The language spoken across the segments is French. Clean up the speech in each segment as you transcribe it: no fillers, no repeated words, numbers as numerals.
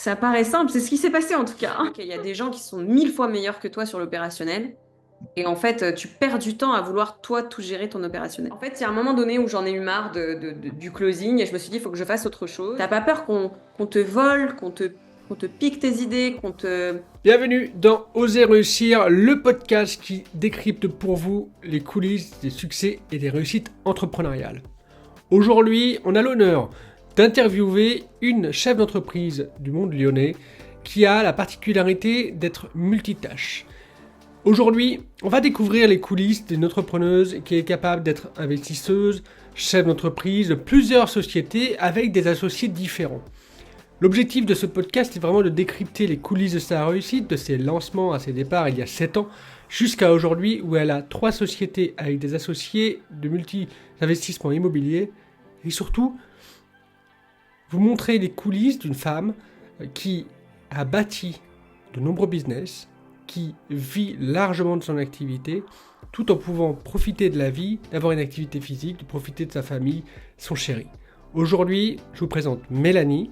Ça paraît simple, c'est ce qui s'est passé en tout cas, hein. Il y a des gens qui sont 1000 fois meilleurs que toi sur l'opérationnel. Et en fait, tu perds du temps à vouloir toi tout gérer ton opérationnel. En fait, il y a un moment donné où j'en ai eu marre du closing et je me suis dit, il faut que je fasse autre chose. T'as pas peur qu'on te vole, qu'on te pique tes idées, qu'on te... Bienvenue dans Oser réussir, le podcast qui décrypte pour vous les coulisses des succès et des réussites entrepreneuriales. Aujourd'hui, on a l'honneur d'interviewer une chef d'entreprise du monde lyonnais qui a la particularité d'être multitâche. Aujourd'hui, on va découvrir les coulisses d'une entrepreneuse qui est capable d'être investisseuse, chef d'entreprise de plusieurs sociétés avec des associés différents. L'objectif de ce podcast est vraiment de décrypter les coulisses de sa réussite, de ses lancements à ses départs il y a 7 ans, jusqu'à aujourd'hui où elle a 3 sociétés avec des associés de multi-investissements immobiliers, et surtout, vous montrer les coulisses d'une femme qui a bâti de nombreux business, qui vit largement de son activité, tout en pouvant profiter de la vie, d'avoir une activité physique, de profiter de sa famille, son chéri. Aujourd'hui, je vous présente Mélanie,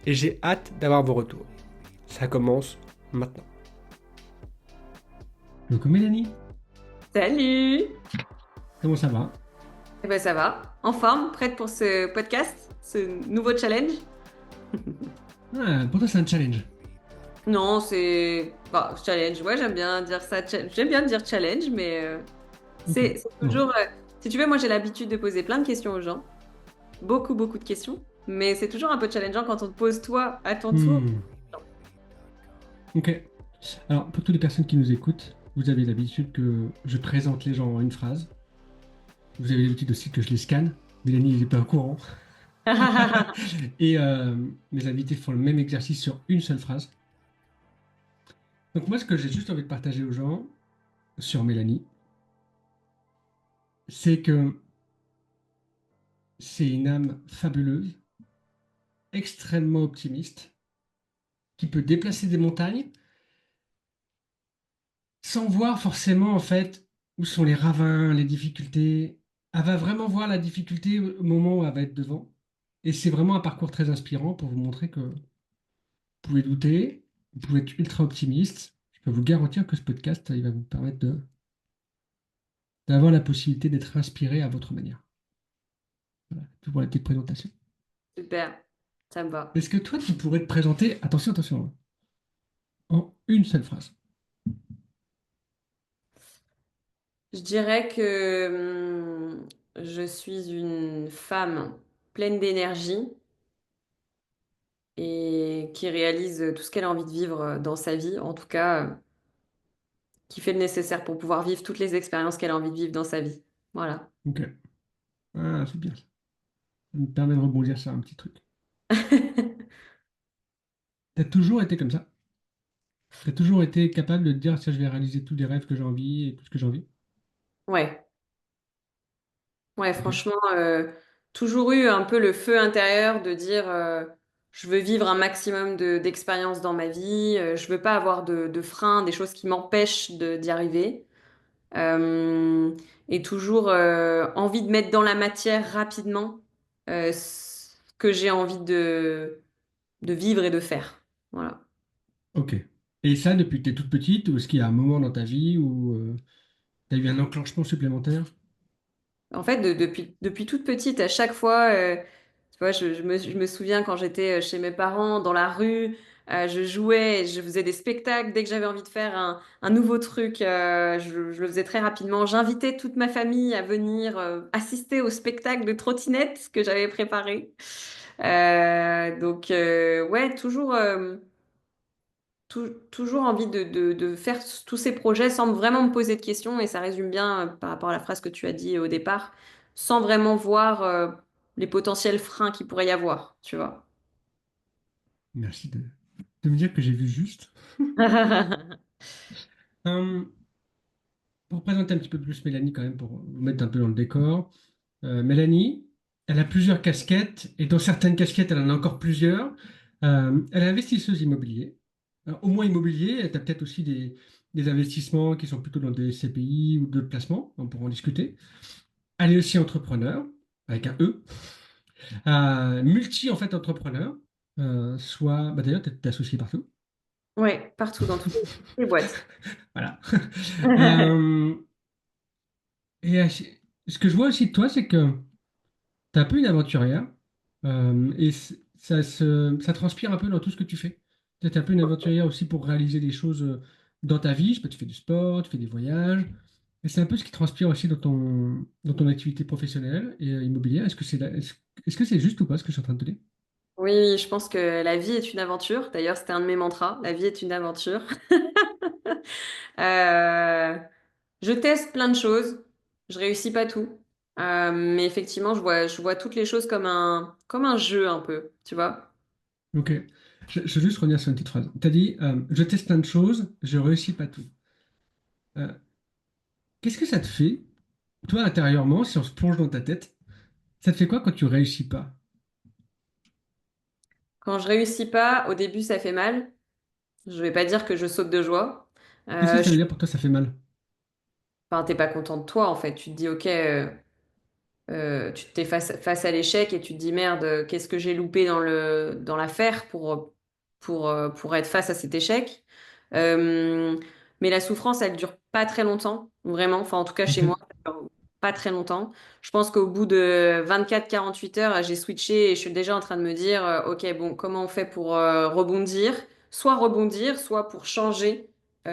et j'ai hâte d'avoir vos retours. Ça commence maintenant. Donc Mélanie, Salut! comment ça va? Eh ben ça va, en forme, prête pour ce podcast, ce nouveau challenge? Pour toi c'est un challenge. Non, c'est... Bah, challenge, ouais, j'aime bien dire ça, j'aime bien dire challenge, mais Ok. c'est Bon. toujours... Si tu veux, moi j'ai l'habitude de poser plein de questions aux gens, beaucoup, beaucoup de questions, mais c'est toujours un peu challengeant quand on te pose toi à ton tour. Hmm. Ok. Alors pour toutes les personnes qui nous écoutent, vous avez l'habitude que je présente les gens en une phrase. Vous avez l'habitude aussi que je les scanne. Mélanie n'est pas au courant. Et mes invités font le même exercice sur une seule phrase. Donc moi ce que j'ai juste envie de partager aux gens sur Mélanie, c'est que c'est une âme fabuleuse, extrêmement optimiste, qui peut déplacer des montagnes sans voir forcément en fait où sont les ravins, les difficultés. Elle va vraiment voir la difficulté au moment où elle va être devant. Et c'est vraiment un parcours très inspirant pour vous montrer que vous pouvez douter, vous pouvez être ultra optimiste. Je peux vous garantir que ce podcast, il va vous permettre d'avoir la possibilité d'être inspiré à votre manière. Voilà, tout pour la petite présentation. Super, ça me va. Est-ce que toi, tu pourrais te présenter, attention, attention, hein, en une seule phrase? Je dirais que je suis une femme pleine d'énergie et qui réalise tout ce qu'elle a envie de vivre dans sa vie, en tout cas, qui fait le nécessaire pour pouvoir vivre toutes les expériences qu'elle a envie de vivre dans sa vie. Voilà. Ok. Ah, c'est bien. Ça me permet de rebondir sur un petit truc. T'as toujours été comme ça? T'as toujours été capable de te dire, tiens, je vais réaliser tous les rêves que j'ai envie et tout ce que j'ai envie. Ouais, ouais, Ok. franchement, toujours eu un peu le feu intérieur de dire je veux vivre un maximum d'expériences dans ma vie, je veux pas avoir de freins, des choses qui m'empêchent d'y arriver. Euh, et toujours envie de mettre dans la matière rapidement ce que j'ai envie de vivre et de faire. Voilà. Ok. Et ça, depuis que t'es toute petite, ou est-ce qu'il y a un moment dans ta vie où t'as eu un enclenchement supplémentaire? En fait, depuis toute petite, à chaque fois, tu vois, je me souviens quand j'étais chez mes parents, dans la rue, je jouais, je faisais des spectacles. Dès que j'avais envie de faire un nouveau truc, je le faisais très rapidement. J'invitais toute ma famille à venir assister au spectacle de trottinette que j'avais préparé. Donc, ouais, toujours envie de faire tous ces projets sans vraiment me poser de questions, et ça résume bien par rapport à la phrase que tu as dit au départ, sans vraiment voir les potentiels freins qu'il pourrait y avoir, tu vois. Merci de me dire que j'ai vu juste. Hum, pour présenter un petit peu plus Mélanie, quand même, pour vous mettre un peu dans le décor. Mélanie, elle a plusieurs casquettes, et dans certaines casquettes, elle en a encore plusieurs. Elle est investisseuse immobilier. Alors, au moins immobilier, elle a peut-être aussi des investissements qui sont plutôt dans des CPI ou d'autres placements, on pourra en discuter. Elle est aussi entrepreneur, avec un E. Multi, en fait, entrepreneur. soit, bah d'ailleurs, t'es associé partout. Ouais, partout, dans toutes les boîtes. Voilà. Euh, ce que je vois aussi de toi, c'est que tu es un peu une aventurière ça transpire un peu dans tout ce que tu fais. Tu es un peu une aventurière aussi pour réaliser des choses dans ta vie. Je sais pas, tu fais du sport, tu fais des voyages. Et c'est un peu ce qui transpire aussi dans ton activité professionnelle et immobilière. Est-ce que c'est juste ou pas ce que je suis en train de te dire? Oui, oui, je pense que la vie est une aventure. D'ailleurs, c'était un de mes mantras. La vie est une aventure. Euh, je teste plein de choses. Je réussis pas tout. Mais effectivement, je vois toutes les choses comme un jeu un peu, tu vois. Ok. Je veux juste revenir sur une petite phrase. Tu as dit, je teste plein de choses, je réussis pas tout. Euh, Qu'est-ce que ça te fait, toi, intérieurement, si on se plonge dans ta tête, ça te fait quoi quand tu réussis pas? Quand je réussis pas, au début, ça fait mal. Je vais pas dire que je saute de joie. Qu'est-ce que ça Je veut dire pour toi, ça fait mal? Enfin, t'es pas content de toi, en fait. Tu te dis, ok, tu t'es face à l'échec et tu te dis, merde, qu'est-ce que j'ai loupé dans l'affaire pour être face à cet échec. Euh, mais la souffrance, elle dure pas très longtemps, vraiment. Enfin, en tout cas, chez moi, Ok. ça dure pas très longtemps. Je pense qu'au bout de 24-48 heures, j'ai switché et je suis déjà en train de me dire, ok, bon, comment on fait pour rebondir? Soit rebondir, soit pour changer,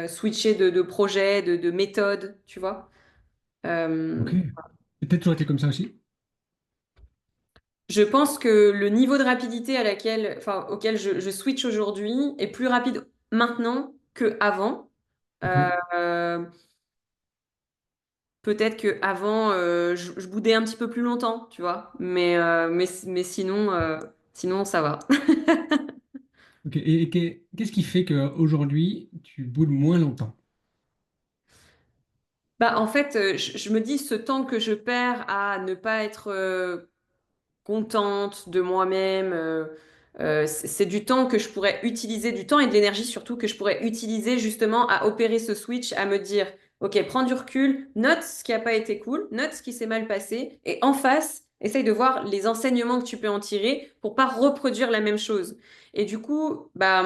switcher de projet, de méthode, tu vois. Ok. Euh, Et peut-être toujours été comme ça aussi? Je pense que le niveau de rapidité auquel je switch aujourd'hui est plus rapide maintenant que avant. Ok. Euh, Peut-être que avant, je boudais un petit peu plus longtemps, tu vois. Mais sinon, ça va. Ok. Qu'est-ce qui fait qu'aujourd'hui, tu boules moins longtemps? Bah, en fait, je me dis ce temps que je perds à ne pas être contente de moi-même. C'est du temps que je pourrais utiliser, du temps et de l'énergie surtout que je pourrais utiliser justement à opérer ce switch, à me dire, ok, prends du recul, note ce qui n'a pas été cool, note ce qui s'est mal passé, et en face, essaye de voir les enseignements que tu peux en tirer pour pas reproduire la même chose. Et du coup, bah,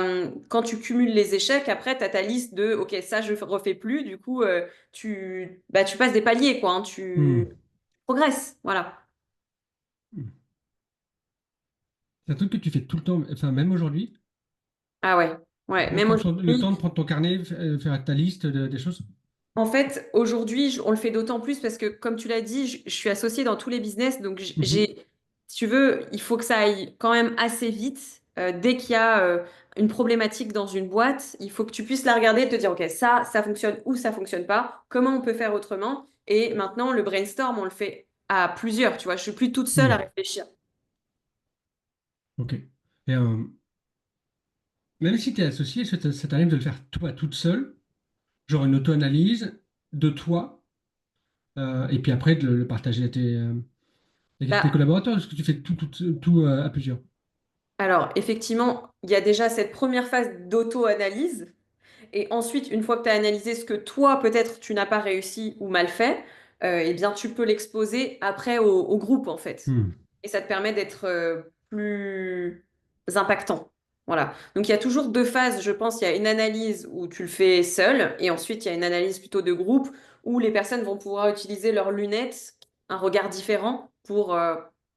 quand tu cumules les échecs, après, tu as ta liste de, ok, ça, je refais plus. Du coup, tu passes des paliers, quoi, hein, tu Hmm. progresses. Voilà. C'est un truc que tu fais tout le temps, enfin même aujourd'hui. Ah ouais, ouais. Même Le aujourd'hui, temps de prendre ton carnet, faire ta liste des choses. en fait, aujourd'hui, on le fait d'autant plus parce que, comme tu l'as dit, je suis associée dans tous les business. Donc, Mhm. si tu veux, il faut que ça aille quand même assez vite. Dès qu'il y a une problématique dans une boîte, il faut que tu puisses la regarder et te dire, OK, ça fonctionne ou ça fonctionne pas. Comment on peut faire autrement? Et maintenant, le brainstorm, on le fait à plusieurs. Tu vois, je suis plus toute seule à Hmm. réfléchir. Ok. Et même si tu es associé, est-ce que ça t'arrive de le faire toi toute seule, genre une auto-analyse de toi, et puis après de le partager avec tes Bah, collaborateurs? Est-ce que tu fais tout à plusieurs? alors, effectivement, il y a déjà cette première phase d'auto-analyse. Et ensuite, une fois que tu as analysé ce que toi, peut-être, tu n'as pas réussi ou mal fait, eh bien, tu peux l'exposer après au groupe, en fait. Hmm. Et ça te permet d'être plus impactant. Voilà. Donc, il y a toujours deux phases. Je pense, il y a une analyse où tu le fais seul, et ensuite, il y a une analyse plutôt de groupe où les personnes vont pouvoir utiliser leurs lunettes, un regard différent pour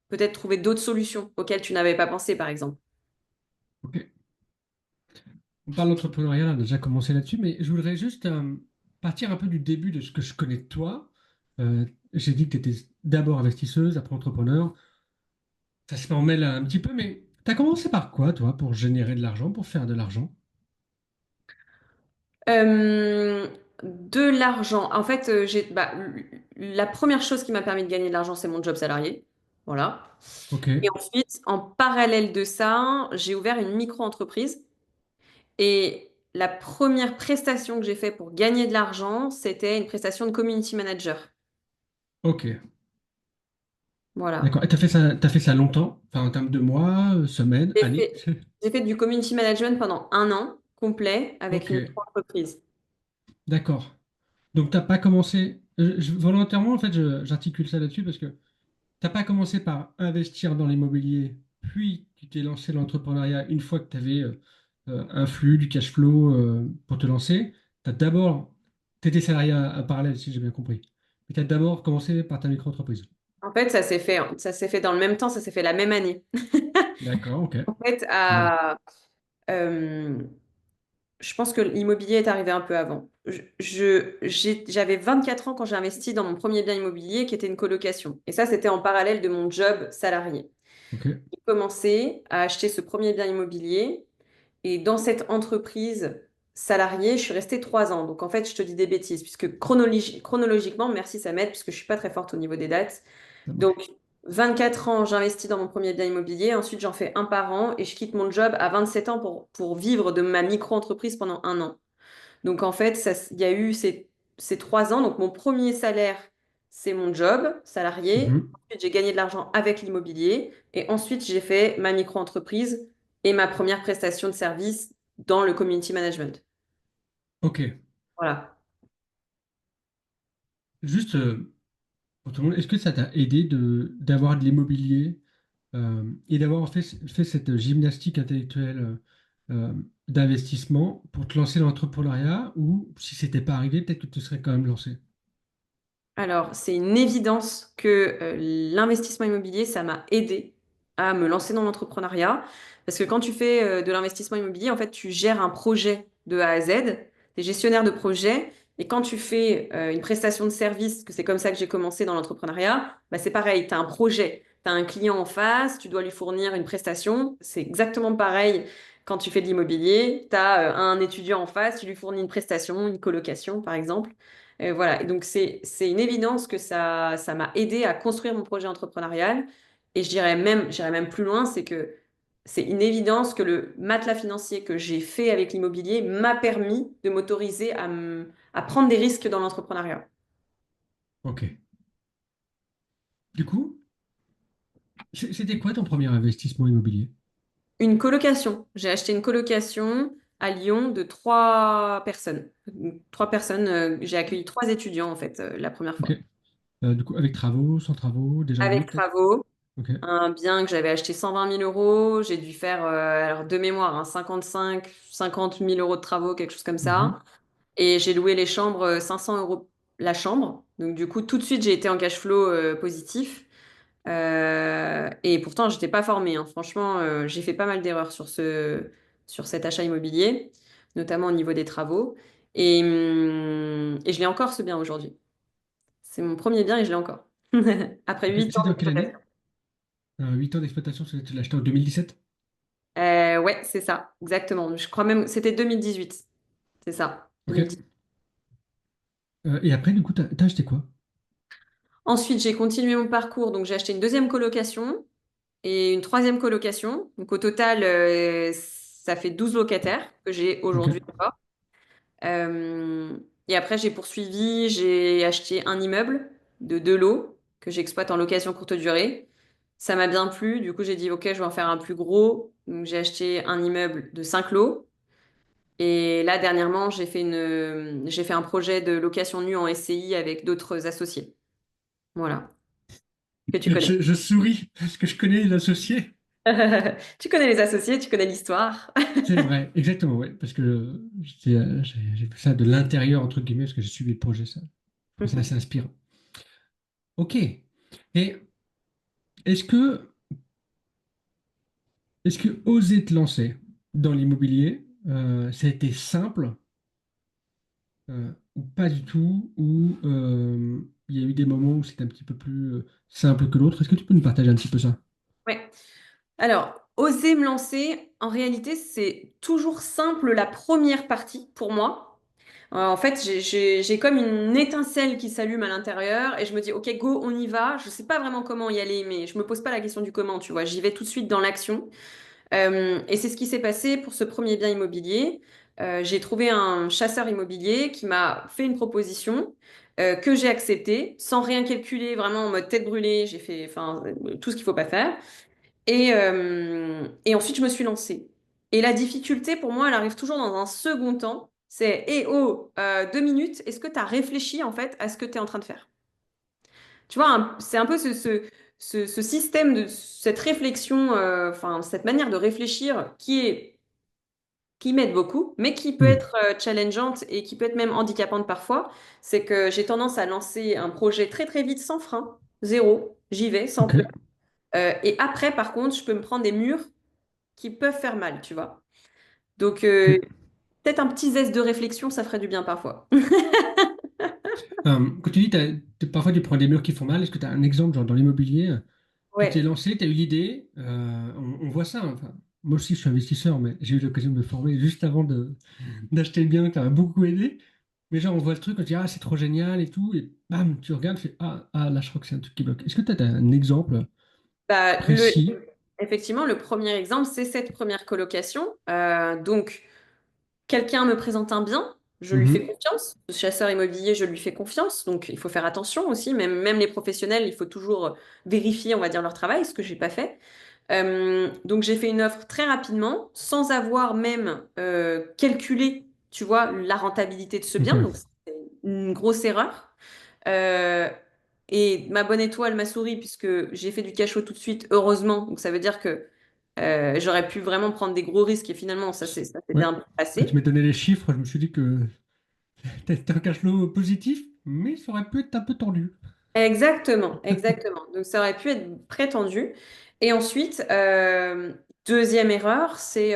peut-être trouver d'autres solutions auxquelles tu n'avais pas pensé, par exemple. Ok. On parle d'entrepreneuriat, on a déjà commencé là-dessus, mais je voudrais juste partir un peu du début de ce que je connais de toi. J'ai dit que tu étais d'abord investisseuse, après entrepreneur. Ça se mêle un petit peu, mais tu as commencé par quoi, toi, pour générer de l'argent, pour faire de l'argent? Euh, de l'argent. En fait, la première chose qui m'a permis de gagner de l'argent, c'est mon job salarié. Voilà. Ok, Et ensuite, en parallèle de ça, j'ai ouvert une micro-entreprise. Et la première prestation que j'ai fait pour gagner de l'argent, c'était une prestation de community manager. ok, Voilà. d'accord. Et t'as fait ça longtemps? Enfin, en termes de mois, semaines, J'ai années? fait, j'ai fait du community management pendant un an complet avec Ok, une micro-entreprise. d'accord. Donc t'as pas commencé, volontairement, en fait, j'articule ça là-dessus parce que t'as pas commencé par investir dans l'immobilier, puis tu t'es lancé dans l'entrepreneuriat une fois que tu avais un flux, du cash flow pour te lancer. Tu as d'abord, tu étais salarié à parallèle, si j'ai bien compris. Mais tu as d'abord commencé par ta micro-entreprise. En fait, ça s'est fait dans le même temps, ça s'est fait la même année. D'accord, ok. En fait, Ouais. euh, je pense que l'immobilier est arrivé un peu avant. J'avais 24 ans quand j'ai investi dans mon premier bien immobilier qui était une colocation. Et ça, c'était en parallèle de mon job salarié. Ok. J'ai commencé à acheter ce premier bien immobilier et dans cette entreprise salariée, je suis restée 3 ans. Donc en fait, je te dis des bêtises puisque chronologiquement, merci, ça m'aide puisque je suis pas très forte au niveau des dates. Ça marche. Donc 24 ans, j'investis dans mon premier bien immobilier. Ensuite, j'en fais un par an et je quitte mon job à 27 ans pour vivre de ma micro-entreprise pendant un an. Donc en fait, il y a eu ces 3 ans. Donc mon premier salaire, c'est mon job salarié. Mhm. Ensuite, j'ai gagné de l'argent avec l'immobilier. Et ensuite, j'ai fait ma micro-entreprise et ma première prestation de service dans le community management. Ok. Voilà. Juste pour tout le monde, est-ce que ça t'a aidé d'avoir de l'immobilier et d'avoir fait cette gymnastique intellectuelle d'investissement pour te lancer dans l'entrepreneuriat ou si c'était pas arrivé, peut-être que tu te serais quand même lancé? Alors, c'est une évidence que l'investissement immobilier, ça m'a aidé à me lancer dans l'entrepreneuriat. Parce que quand tu fais de l'investissement immobilier, en fait, tu gères un projet de A à Z, tu es gestionnaire de projet. Et quand tu fais une prestation de service, que c'est comme ça que j'ai commencé dans l'entrepreneuriat, bah, c'est pareil, tu as un projet, tu as un client en face, tu dois lui fournir une prestation. C'est exactement pareil quand tu fais de l'immobilier. Tu as un étudiant en face, tu lui fournis une prestation, une colocation, par exemple. Voilà, et donc c'est une évidence que ça m'a aidé à construire mon projet entrepreneurial. Et j'irais même plus loin, c'est que c'est une évidence que le matelas financier que j'ai fait avec l'immobilier m'a permis de m'autoriser à prendre des risques dans l'entrepreneuriat. Ok. Du coup, c'était quoi ton premier investissement immobilier? Une colocation. J'ai acheté une colocation à Lyon de 3 personnes. 3 personnes, j'ai accueilli 3 étudiants en fait la première Ok. fois. Du coup, avec travaux, sans travaux, déjà loué Avec peut-être? travaux. Ok. Un bien que j'avais acheté 120 000 euros. J'ai dû faire, alors de mémoire, 55, 50 000 euros de travaux, quelque chose comme ça. Mhm. Et j'ai loué les chambres 500 euros la chambre. Donc du coup, tout de suite, j'ai été en cash flow positif. Et pourtant, j'étais pas formée, hein. Franchement, j'ai fait pas mal d'erreurs sur cet achat immobilier, notamment au niveau des travaux. Et je l'ai encore ce bien aujourd'hui. C'est mon premier bien et je l'ai encore. Après Ok. 8 ans C'était en quelle d'exploitation. année? 8 ans d'exploitation, tu l'as acheté en 2017? Ouais, c'est ça, exactement. Je crois même, c'était 2018. C'est ça, Ok. 2018. Et après, du coup, t'as acheté quoi? Ensuite, j'ai continué mon parcours. Donc, j'ai acheté une deuxième colocation et une troisième colocation. Donc, au total, ça fait 12 locataires que j'ai Ok. aujourd'hui encore. Euh, et après, j'ai poursuivi. J'ai acheté un immeuble de 2 lots que j'exploite en location courte durée. Ça m'a bien plu. Du coup, j'ai dit, OK, je vais en faire un plus gros. Donc, j'ai acheté un immeuble de 5 lots. Et là, dernièrement, j'ai fait un projet de location nue en SCI avec d'autres associés. Voilà, que tu connais. Je souris parce que je connais les associés. Tu connais les associés, tu connais l'histoire. C'est vrai, exactement, ouais, parce que j'ai vu ça de l'intérieur, entre guillemets, parce que j'ai suivi le projet, ça. Je trouve ça assez inspirant. Ok. Et est-ce que, est-ce que oser te lancer dans l'immobilier, ça a été simple ou pas du tout, ou il y a eu des moments où c'était un petit peu plus simple que l'autre? Est-ce que tu peux nous partager un petit peu ça? Ouais. Alors, oser me lancer, en réalité, c'est toujours simple la première partie pour moi. En fait, j'ai comme une étincelle qui s'allume à l'intérieur et je me dis, OK, go, on y va. Je sais pas vraiment comment y aller, mais je me pose pas la question du comment, tu vois. J'y vais tout de suite dans l'action. Et c'est ce qui s'est passé pour ce premier bien immobilier. J'ai trouvé un chasseur immobilier qui m'a fait une proposition que j'ai acceptée sans rien calculer, vraiment en mode tête brûlée. J'ai fait enfin, tout ce qu'il faut pas faire. Et ensuite, je me suis lancée. Et la difficulté, pour moi, elle arrive toujours dans un second temps. C'est, eh oh, 2 minutes, est-ce que tu as réfléchi en fait à ce que tu es en train de faire? Tu vois, c'est un peu ce système, cette réflexion, enfin, cette manière de réfléchir qui m'aide beaucoup, mais qui peut Hmm. être challengeante et qui peut être même handicapante parfois, c'est que j'ai tendance à lancer un projet très très vite sans frein, zéro, j'y vais sans Ok. peur. Et après, par contre, je peux me prendre des murs qui peuvent faire mal, tu vois. Donc, Ok. peut-être un petit zeste de réflexion, ça ferait du bien parfois. Quand tu dis parfois tu prends des murs qui font mal, est-ce que tu as un exemple, genre dans l'immobilier, tu t'es Ouais. lancé, tu as eu l'idée, on voit ça, hein. Enfin, moi aussi je suis investisseur, mais j'ai eu l'occasion de me former juste avant d'acheter le bien, ça m'a beaucoup aidé. Mais genre on voit le truc, on se dit ah c'est trop génial et tout, et bam, tu regardes, tu fais ah là je crois que c'est un truc qui bloque. Est-ce que tu as un exemple Bah, précis? effectivement, le premier exemple, c'est cette première colocation. Donc, quelqu'un me présente un bien, je lui fais Mhm. confiance. Le chasseur immobilier, je lui fais confiance. Donc, il faut faire attention aussi. Même les professionnels, il faut toujours vérifier, on va dire, leur travail, ce que j'ai pas fait. Donc, j'ai fait une offre très rapidement, sans avoir même calculé, tu vois, la rentabilité de ce Ok. bien. Donc, c'est une grosse erreur. Euh, et ma bonne étoile m'a souri puisque j'ai fait du cachot tout de suite, heureusement. Donc, ça veut dire que j'aurais pu vraiment prendre des gros risques et finalement, ça s'est Ouais. bien Quand tu passé. m'as donné les chiffres, je me suis dit que t'as un cash flow positif, mais ça aurait pu être un peu tendu. Exactement, exactement. Donc ça aurait pu être prétendu. Et ensuite, deuxième erreur, c'est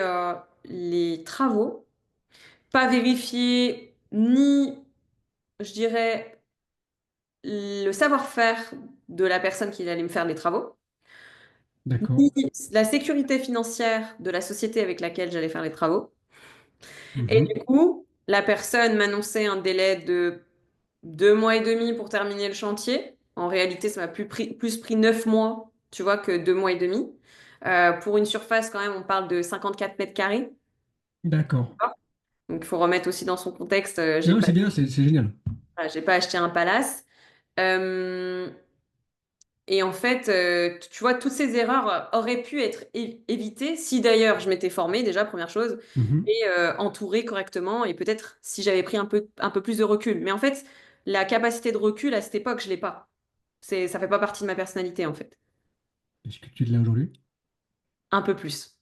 les travaux. Pas vérifier ni, je dirais, le savoir-faire de la personne qui allait me faire les travaux, D'accord. ni la sécurité financière de la société avec laquelle j'allais faire les travaux. Et Mhm. du coup, la personne m'annonçait un délai de 2 mois et demi pour terminer le chantier. En réalité, ça m'a plus pris 9 mois, tu vois, que 2 mois et demi. Pour une surface, quand même, on parle de 54 mètres carrés. D'accord. Donc, il faut remettre aussi dans son contexte. Non, c'est bien, c'est génial. J'ai pas acheté un palace. Euh, et en fait, tu vois, toutes ces erreurs auraient pu être évitées si d'ailleurs je m'étais formée, déjà, première chose, Mhm. et entourée correctement, et peut-être si j'avais pris un peu plus de recul. Mais en fait, la capacité de recul à cette époque, je l'ai pas. Ça fait pas partie de ma personnalité, en fait. Est-ce que tu l'as aujourd'hui? Un peu plus.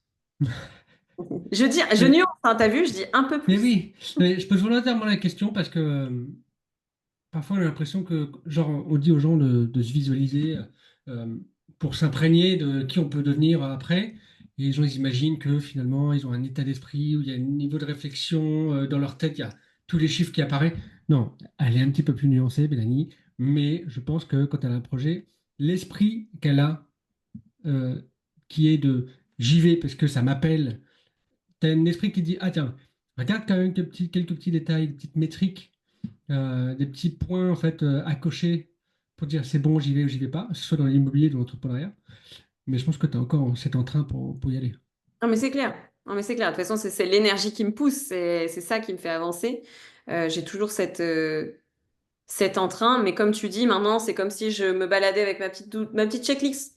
Je Mais, nuance, hein, t'as vu, je dis un peu mais plus. oui, mais je pose volontairement la question parce que parfois on a l'impression que, genre, on dit aux gens de se visualiser euh, pour s'imprégner de qui on peut devenir après. Et les gens, ils imaginent que finalement, ils ont un état d'esprit où il y a un niveau de réflexion dans leur tête, il y a tous les chiffres qui apparaissent. Non, elle est un petit peu plus nuancée, Mélanie, mais je pense que quand elle a un projet, l'esprit qu'elle a, euh, qui est de j'y vais parce que ça m'appelle. Tu as un esprit qui dit, ah tiens, regarde quand même quelques petits détails, des petites métriques, des petits points en fait à cocher pour dire c'est bon, j'y vais ou j'y vais pas, que ce soit dans l'immobilier ou dans l'entrepreneuriat. Mais je pense que tu as encore cet entrain pour y aller. Non, mais c'est clair. Non, mais c'est clair. De toute façon, c'est l'énergie qui me pousse. C'est ça qui me fait avancer. J'ai toujours cet entrain, mais comme tu dis, maintenant, c'est comme si je me baladais avec ma petite Ok. checklist,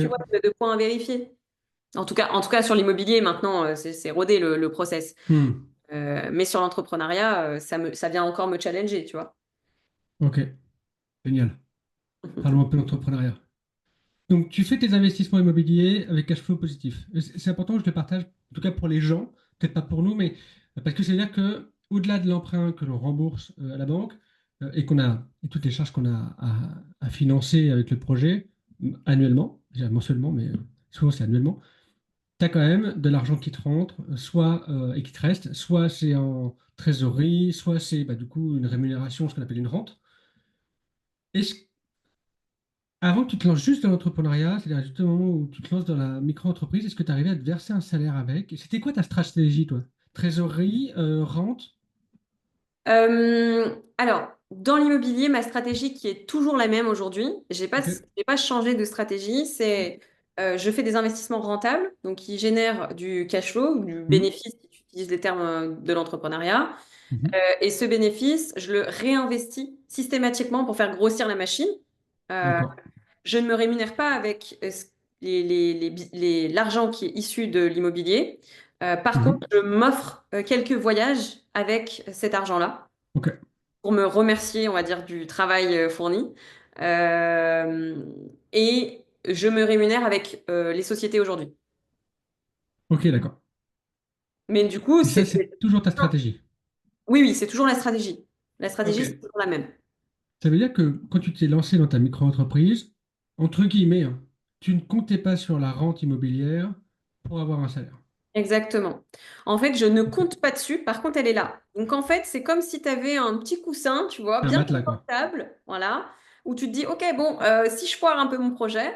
tu vois, de points à vérifier. En tout cas, sur l'immobilier, maintenant, c'est rodé le process. Hmm. Mais sur l'entrepreneuriat, ça vient encore me challenger, tu vois. Ok. Génial. Parlons un peu d'entrepreneuriat. Donc, tu fais tes investissements immobiliers avec cash flow positif. Et c'est important que je le partage, en tout cas pour les gens, peut-être pas pour nous, mais parce que c'est-à-dire que au-delà de l'emprunt que l'on rembourse à la banque et toutes les charges qu'on a à financer avec le projet annuellement, je dirais mensuellement, mais souvent c'est annuellement, tu as quand même de l'argent qui te rentre, soit et qui te reste, soit c'est en trésorerie, soit c'est bah, du coup une rémunération, ce qu'on appelle une rente. Est-ce Avant que tu te lances juste dans l'entrepreneuriat, c'est-à-dire juste au moment où tu te lances dans la micro-entreprise, est-ce que tu arrivais à te verser un salaire avec? Et c'était quoi ta stratégie, toi? Trésorerie, rente? Alors, dans l'immobilier, ma stratégie qui est toujours la même aujourd'hui, Ok. j'ai pas changé de stratégie, c'est je fais des investissements rentables, donc qui génèrent du cash flow, du Hmm. bénéfice, si tu utilises les termes de l'entrepreneuriat. Mhm. Et ce bénéfice, je le réinvestis systématiquement pour faire grossir la machine. Euh, D'accord. je ne me rémunère pas avec l'argent qui est issu de l'immobilier. Par contre, Mhm. je m'offre quelques voyages avec cet argent-là Ok. pour me remercier, on va dire, du travail fourni. Euh, et je me rémunère avec les sociétés aujourd'hui. Ok, d'accord. Mais du coup, Et ça, c'était... c'est toujours ta stratégie. Oui, oui, c'est toujours la stratégie. La Ok. stratégie, c'est toujours la même. Ça veut dire que quand tu t'es lancé dans ta micro-entreprise, entre guillemets, hein, tu ne comptais pas sur la rente immobilière pour avoir un salaire. Exactement. En fait, je ne Ok. compte pas dessus. Par contre, elle est là. Donc, en fait, c'est comme si tu avais un petit coussin, tu vois, C'est un bien matelas, quoi. confortable, voilà, où tu te dis, OK, bon, si je foire un peu mon projet,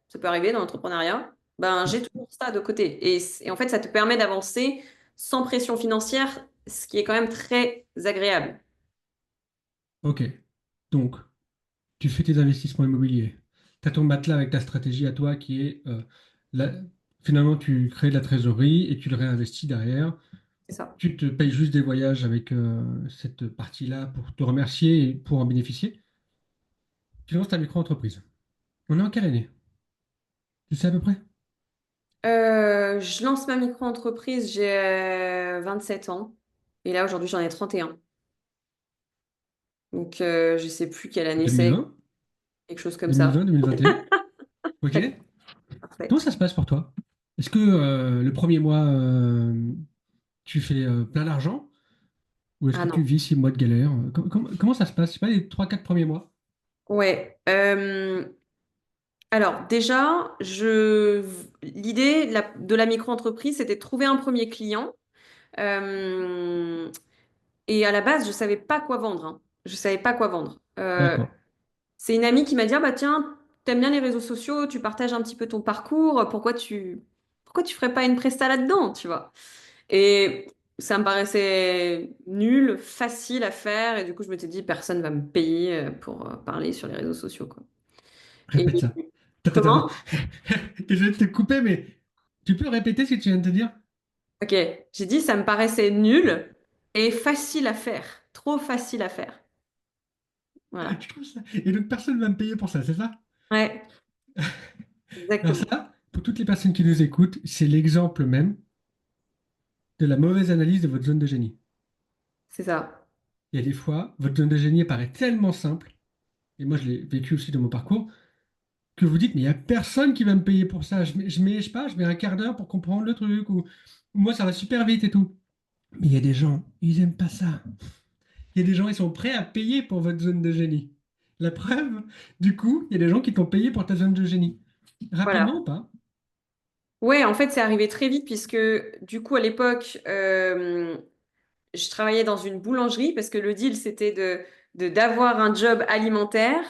ça peut arriver dans l'entrepreneuriat, ben, Ouais. j'ai toujours ça de côté. Et en fait, ça te permet d'avancer sans pression financière, ce qui est quand même très agréable. Ok. Donc, tu fais tes investissements immobiliers. Tu as ton matelas avec ta stratégie à toi qui est, finalement, tu crées de la trésorerie et tu le réinvestis derrière. C'est ça. Tu te payes juste des voyages avec cette partie-là pour te remercier et pour en bénéficier. Tu lances ta micro-entreprise. On est en quelle année? Tu sais à peu près? Je lance ma micro-entreprise, j'ai 7 ans. Et là, aujourd'hui, j'en ai 31. Donc, je sais plus quelle année c'est, 2020? quelque chose comme ça. 2020, 2021? Ok. Parfait. Comment ça se passe pour toi? Est-ce que le premier mois, tu fais plein d'argent? Ou est-ce Ah que tu non. vis 6 mois de galère? Comment ça se passe? Je sais pas, les 3, 4 premiers mois? Ouais. Alors déjà, l'idée de la micro-entreprise, c'était de trouver un premier client. Euh, et à la base, je savais pas quoi vendre, hein. Je savais pas quoi vendre. D'accord. C'est une amie qui m'a dit, ah bah tiens, t'aimes bien les réseaux sociaux, tu partages un petit peu ton parcours, pourquoi tu ferais pas une presta là-dedans, tu vois? Et ça me paraissait nul, facile à faire, et du coup, je m'étais dit, personne va me payer pour parler sur les réseaux sociaux, quoi. Et Répète ça. Attends, attends, attends. comment? Désolé de te couper, mais tu peux répéter ce que tu viens de te dire? Ok, j'ai dit, ça me paraissait nul et facile à faire, trop facile à faire. Voilà. Je trouve ça. Et donc personne ne va me payer pour ça, c'est ça? Ouais, Alors exactement. ça, pour toutes les personnes qui nous écoutent, c'est l'exemple même de la mauvaise analyse de votre zone de génie. C'est ça. Il y a des fois, votre zone de génie paraît tellement simple, et moi je l'ai vécu aussi dans mon parcours, que vous dites, mais il n'y a personne qui va me payer pour ça. Je sais pas, je mets un quart d'heure pour comprendre le truc, ou moi ça va super vite et tout. Mais il y a des gens, ils aiment pas ça. Il y a des gens, ils sont prêts à payer pour votre zone de génie. La preuve, du coup, il y a des gens qui t'ont payé pour ta zone de génie. Rapidement Voilà. ou pas? Ouais, en fait, c'est arrivé très vite puisque du coup, à l'époque, je travaillais dans une boulangerie parce que le deal, c'était d'avoir un job alimentaire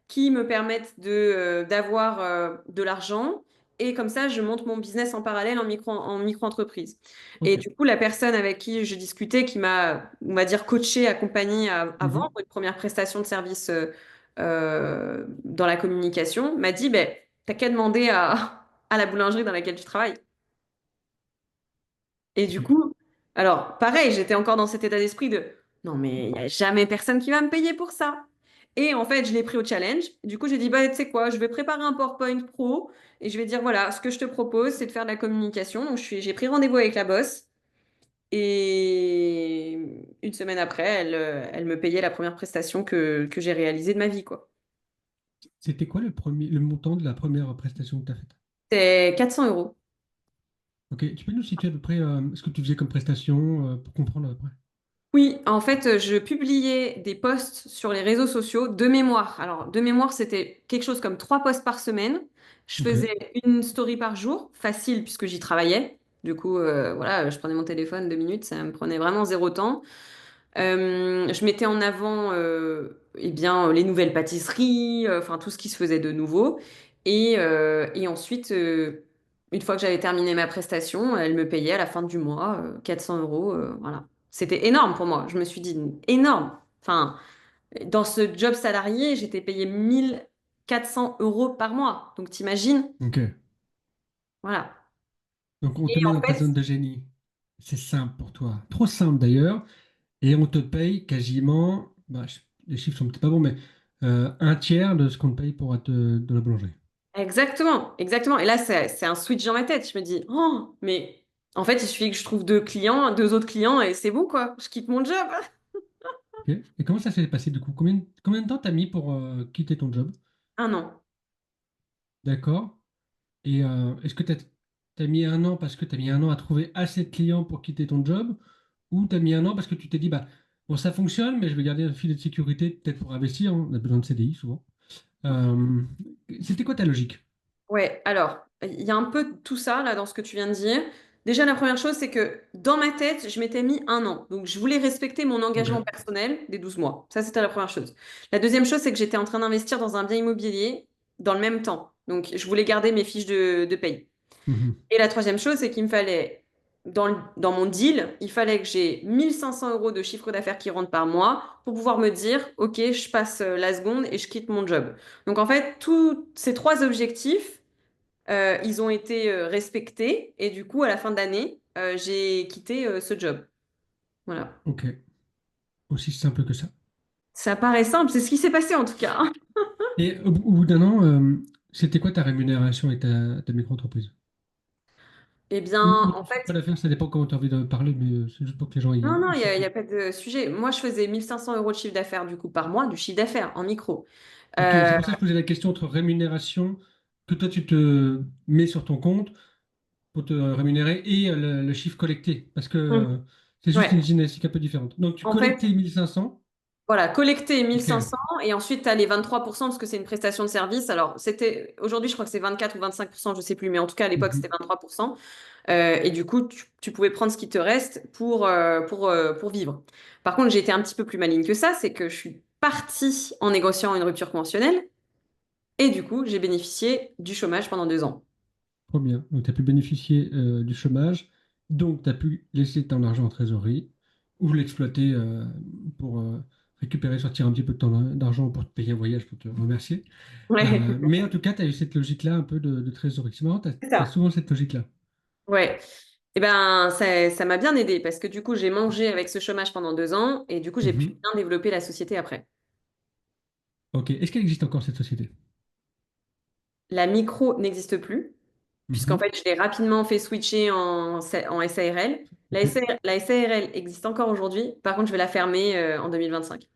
qui me permette d'avoir de l'argent. Et comme ça, je monte mon business en parallèle en micro-entreprise. Et Ok. du coup, la personne avec qui je discutais, qui m'a, on va dire, coaché, accompagné à vendre Mhm. une première prestation de service dans la communication, m'a dit, ben, t'as qu'à demander à la boulangerie dans laquelle tu travailles. Et du Ok. coup, alors pareil, j'étais encore dans cet état d'esprit de non, mais il n'y a jamais personne qui va me payer pour ça. Et en fait, je l'ai pris au challenge. Du coup, j'ai dit, bah, tu sais quoi, je vais préparer un PowerPoint pro et je vais dire, voilà, ce que je te propose, c'est de faire de la communication. Donc, j'ai pris rendez-vous avec la boss et une semaine après, elle me payait la première prestation que j'ai réalisée de ma vie, quoi. C'était quoi le montant de la première prestation que tu as faite? C'est 400 euros. Ok, tu peux nous situer à peu près ce que tu faisais comme prestation pour comprendre à peu près? Oui, en fait, je publiais des posts sur les réseaux sociaux de mémoire. Alors, de mémoire, c'était quelque chose comme 3 posts par semaine. Je Ok, faisais une story par jour, facile puisque j'y travaillais. Du coup, voilà, je prenais mon téléphone 2 minutes, ça me prenait vraiment zéro temps. Je mettais en avant eh bien, les nouvelles pâtisseries, enfin tout ce qui se faisait de nouveau. Et ensuite, une fois que j'avais terminé ma prestation, elle me payait à la fin du mois 400 euros. Voilà. C'était énorme pour moi. Je me suis dit, énorme. Enfin, dans ce job salarié, j'étais payée 1 400 euros par mois. Donc t'imagines? ok. Voilà. Donc on Et te met en dans ta fait, zone de génie. C'est simple pour toi. Trop simple d'ailleurs. Et on te paye quasiment, bah, les chiffres sont peut-être pas bons, mais un tiers de ce qu'on te paye pour être de la boulangerie. exactement, exactement. Et là, c'est un switch dans ma tête. Je me dis, oh, mais en fait, il suffit que je trouve 2 autres clients et c'est bon, quoi. Je quitte mon job. Ok. Et comment ça s'est passé du coup? Combien de temps t'as mis pour quitter ton job? Un an. D'accord. Et est-ce que tu as mis un an parce que tu as mis un an à trouver assez de clients pour quitter ton job, ou tu as mis un an parce que tu t'es dit, bah, bon, ça fonctionne, mais je vais garder un filet de sécurité peut-être pour investir, hein, on a besoin de CDI souvent. Euh, C'était quoi ta logique? Ouais, alors, il y a un peu de tout ça là dans ce que tu viens de dire. Déjà, la première chose, c'est que dans ma tête, je m'étais mis un an. Donc, je voulais respecter mon engagement Ok. personnel des 12 mois. Ça, c'était la première chose. La deuxième chose, c'est que j'étais en train d'investir dans un bien immobilier dans le même temps. Donc, je voulais garder mes fiches de paye. Mhm. Et la troisième chose, c'est qu'il me fallait, dans mon deal, il fallait que j'ai 1 500 € de chiffre d'affaires qui rentrent par mois pour pouvoir me dire, OK, je passe la seconde et je quitte mon job. Donc, en fait, tous ces trois objectifs, ils ont été respectés et du coup, à la fin de l'année, j'ai quitté ce job. Voilà. Ok. Aussi simple que ça. Ça paraît simple, c'est ce qui s'est passé en tout cas. Et au bout d'un an, c'était quoi ta rémunération avec ta micro-entreprise? Eh bien, Ou en tu sais fait, pas la faire, ça dépend comment tu as envie de parler, mais c'est juste pour que les gens non, non, ils il y situent. a pas de sujet. Moi, je faisais 1 500 € de chiffre d'affaires du coup par mois, du chiffre d'affaires en micro. Ok, c'est Euh, pour ça que je posais la question entre rémunération que toi tu te mets sur ton compte pour te rémunérer et le chiffre collecté, parce que hum, c'est juste une ouais. gymnastique un peu différente. Donc tu En fait, collectais 1500. voilà, collecter Ok. 1 500 et ensuite tu as les 23% parce que c'est une prestation de service. Alors, c'était aujourd'hui, je crois que c'est 24 ou 25%, je sais plus, mais en tout cas, à l'époque, c'était Mhm. 23%. Et du coup, tu pouvais prendre ce qui te reste pour vivre. Par contre, j'ai été un petit peu plus maligne que ça, c'est que je suis partie en négociant une rupture conventionnelle et du coup, j'ai bénéficié du chômage pendant 2 ans. Trop bien. Donc tu as pu bénéficier du chômage, donc tu as pu laisser ton argent en trésorerie ou l'exploiter pour récupérer, sortir un petit peu de ton d'argent pour te payer un voyage pour te remercier. Ouais, Mais en tout cas, tu as eu cette logique-là un peu de trésorerie. C'est marrant, tu c'est as ça. souvent cette logique-là. Ouais. Et ben, ça m'a bien aidé parce que du coup, j'ai mangé avec ce chômage pendant 2 ans et du coup, j'ai pu Mhm. bien développer la société après. Ok. Est-ce qu'elle existe encore cette société? La micro n'existe plus, puisqu'en Mhm. fait, je l'ai rapidement fait switcher en SARL. Ok. La SARL existe encore aujourd'hui. Par contre, je vais la fermer en 2025.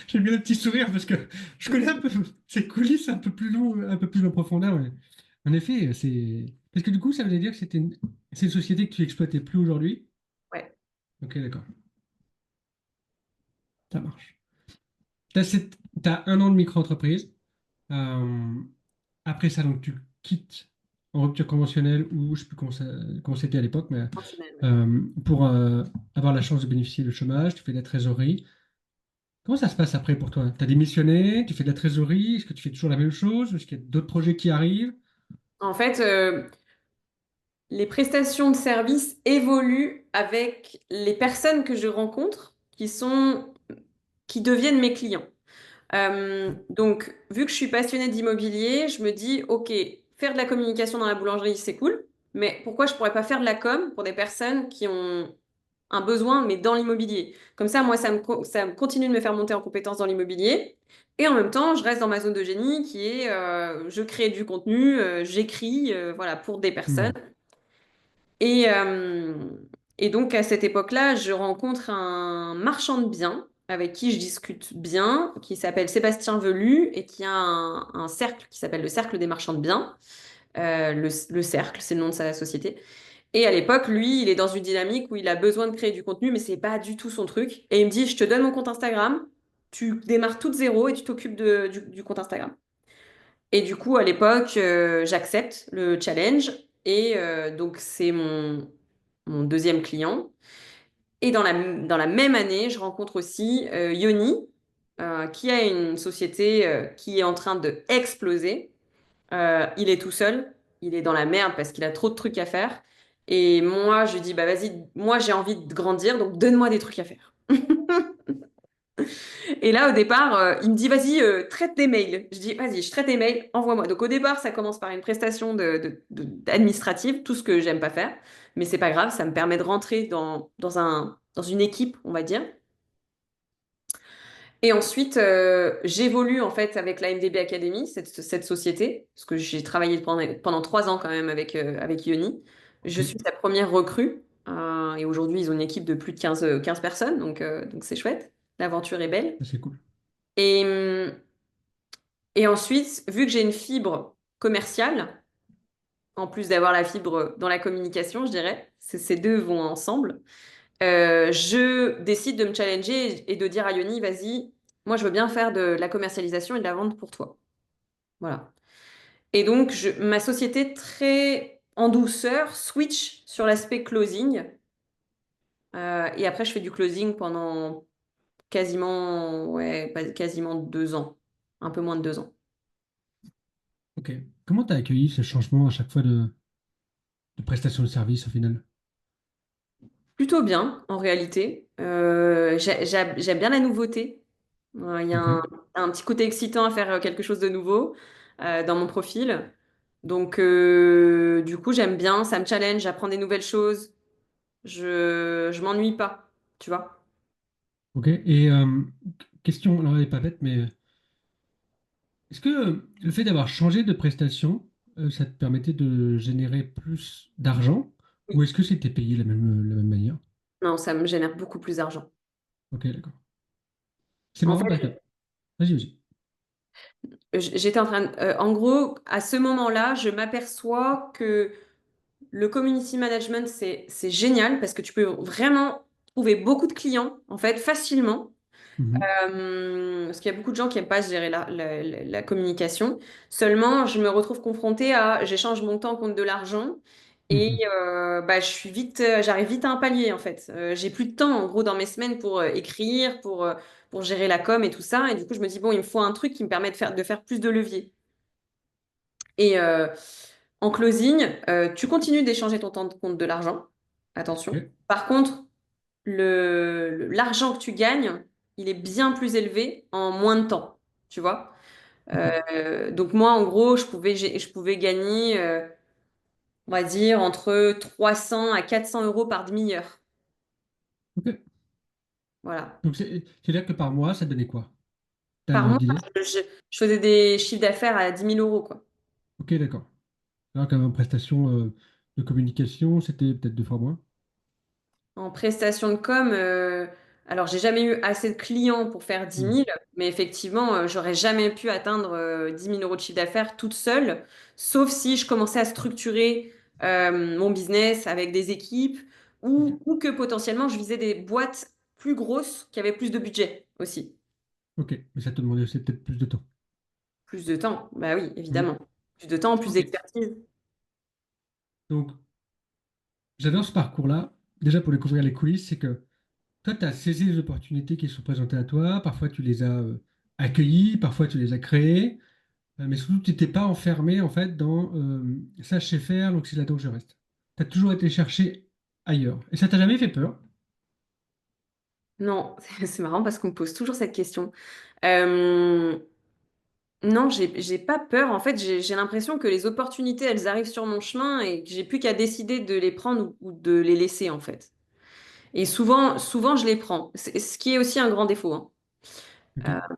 J'aime bien le petit sourire parce que je connais un peu ces coulisses un peu plus long, un peu plus en profondeur. Mais en effet, c'est. Parce que du coup, ça veut dire que c'est une société que tu exploitais plus aujourd'hui. Ouais. Ok, d'accord. Ça marche. T'as un an de micro-entreprise. Euh, Après ça, donc tu quittes en rupture conventionnelle ou je sais plus comment c'était à l'époque, mais Conventionnel, ouais. pour avoir la chance de bénéficier du chômage, tu fais de la trésorerie. Comment ça se passe après pour toi? Tu as démissionné, tu fais de la trésorerie, est-ce que tu fais toujours la même chose? Est-ce qu'il y a d'autres projets qui arrivent? En fait, les prestations de service évoluent avec les personnes que je rencontre qui deviennent mes clients. Donc, vu que je suis passionnée d'immobilier, je me dis, OK, faire de la communication dans la boulangerie, c'est cool, mais pourquoi je pourrais pas faire de la com pour des personnes qui ont un besoin, mais dans l'immobilier? Comme ça, moi, ça me continue de me faire monter en compétence dans l'immobilier. Et en même temps, je reste dans ma zone de génie qui est, je crée du contenu, j'écris, voilà, pour des personnes. Hmm. Et, euh, et donc, à cette époque-là, je rencontre un marchand de biens avec qui je discute bien, qui s'appelle Sébastien Velu et qui a un cercle qui s'appelle le Cercle des marchands de biens. Le Cercle, c'est le nom de sa société. Et à l'époque, lui, il est dans une dynamique où il a besoin de créer du contenu, mais c'est pas du tout son truc. Et il me dit, je te donne mon compte Instagram, tu démarres tout de zéro et tu t'occupes du compte Instagram. Et du coup, à l'époque, j'accepte le challenge. Et donc, c'est mon deuxième client. Et dans la même année, je rencontre aussi Yoni, qui a une société qui est en train de exploser. Il est tout seul, il est dans la merde parce qu'il a trop de trucs à faire. Et moi, je lui dis, bah vas-y, moi j'ai envie de grandir, donc donne-moi des trucs à faire. Et là, au départ, il me dit, vas-y, traite des mails. Je dis, vas-y, je traite des mails, envoie-moi. Donc au départ, ça commence par une prestation administrative, tout ce que j'aime pas faire. Mais c'est pas grave, ça me permet de rentrer dans une équipe, on va dire. Et ensuite, j'évolue en fait avec la MDB Academy, cette société, parce que j'ai travaillé pendant 3 ans quand même avec Yoni. Ok, Je suis sa première recrue, et aujourd'hui, ils ont une équipe de plus de 15 personnes, donc c'est chouette. L'aventure est belle. c'est cool. Et, Et ensuite, vu que j'ai une fibre commerciale, en plus d'avoir la fibre dans la communication, je dirais, ces deux vont ensemble, je décide de me challenger et de dire à Yoni, vas-y, moi je veux bien faire de la commercialisation et de la vente pour toi. Voilà. Et donc, ma société, très en douceur, switch sur l'aspect closing. Et après, je fais du closing pendant quasiment, ouais, quasiment 2 ans. Un peu moins de 2 ans. Ok. Comment tu as accueilli ce changement à chaque fois de prestation de service au final? Plutôt bien, en réalité. J'aime bien la nouveauté. Il y a Ok. un petit côté excitant à faire quelque chose de nouveau dans mon profil. Donc, du coup, j'aime bien, ça me challenge, j'apprends des nouvelles choses. Je m'ennuie pas, tu vois. Ok. Et question, alors elle n'est pas bête, mais est-ce que le fait d'avoir changé de prestation, ça te permettait de générer plus d'argent ou Oui. est-ce que c'était payé la même manière? Non, ça me génère beaucoup plus d'argent. Ok, d'accord. C'est En marrant fait, parce que. Vas-y, vas-y. j'étais en train en gros, à ce moment-là, je m'aperçois que le community management, c'est génial parce que tu peux vraiment trouver beaucoup de clients, en fait, facilement. Mhm, Parce qu'il y a beaucoup de gens qui n'aiment pas gérer la communication. Seulement, je me retrouve confrontée à, j'échange mon temps contre de l'argent et mhm. bah, j'arrive vite à un palier en fait. J'ai plus de temps en gros dans mes semaines pour écrire, pour gérer la com et tout ça. Et du coup, je me dis, bon, il me faut un truc qui me permet de faire plus de levier. Et en closing, tu continues d'échanger ton temps contre de l'argent. Attention. Ok, Par contre, l'argent que tu gagnes, il est bien plus élevé en moins de temps, tu vois. ok, Donc moi, en gros, je pouvais gagner, on va dire, entre 300 à 400 euros par demi-heure. ok. Voilà. Donc c'est-à-dire que par mois, ça donnait quoi? T'as un Par ordre mois, d'idée? je faisais des chiffres d'affaires à 10 000 euros, quoi. Ok, d'accord. Alors qu'en prestation de communication, c'était peut-être 2 fois moins. En prestation de com, alors j'ai jamais eu assez de clients pour faire 10 000, Hmm, mais effectivement, j'aurais jamais pu atteindre 10 000 euros de chiffre d'affaires toute seule, sauf si je commençais à structurer mon business avec des équipes ok, ou que potentiellement je visais des boîtes plus grosses qui avaient plus de budget aussi. ok. Mais ça te demandait aussi peut-être plus de temps. Plus de temps, bah oui, Hmm, évidemment. Plus de temps, plus ok. d'expertise. Donc, j'adore ce parcours-là. Déjà pour découvrir les coulisses, c'est que toi, tu as saisi les opportunités qui sont présentées à toi. Parfois, tu les as accueillies, parfois, tu les as créées. Mais surtout, tu n'étais pas enfermé en fait dans ça, je sais faire, donc c'est là-dedans que je reste. Tu as toujours été chercher ailleurs. Et ça t'a jamais fait peur? Non, c'est marrant parce qu'on me pose toujours cette question. Euh, Non, j'ai pas peur. En fait, j'ai l'impression que les opportunités, elles arrivent sur mon chemin et que j'ai plus qu'à décider de les prendre ou de les laisser, en fait. Et souvent, je les prends. Ce qui est aussi un grand défaut, hein. Ok. Euh,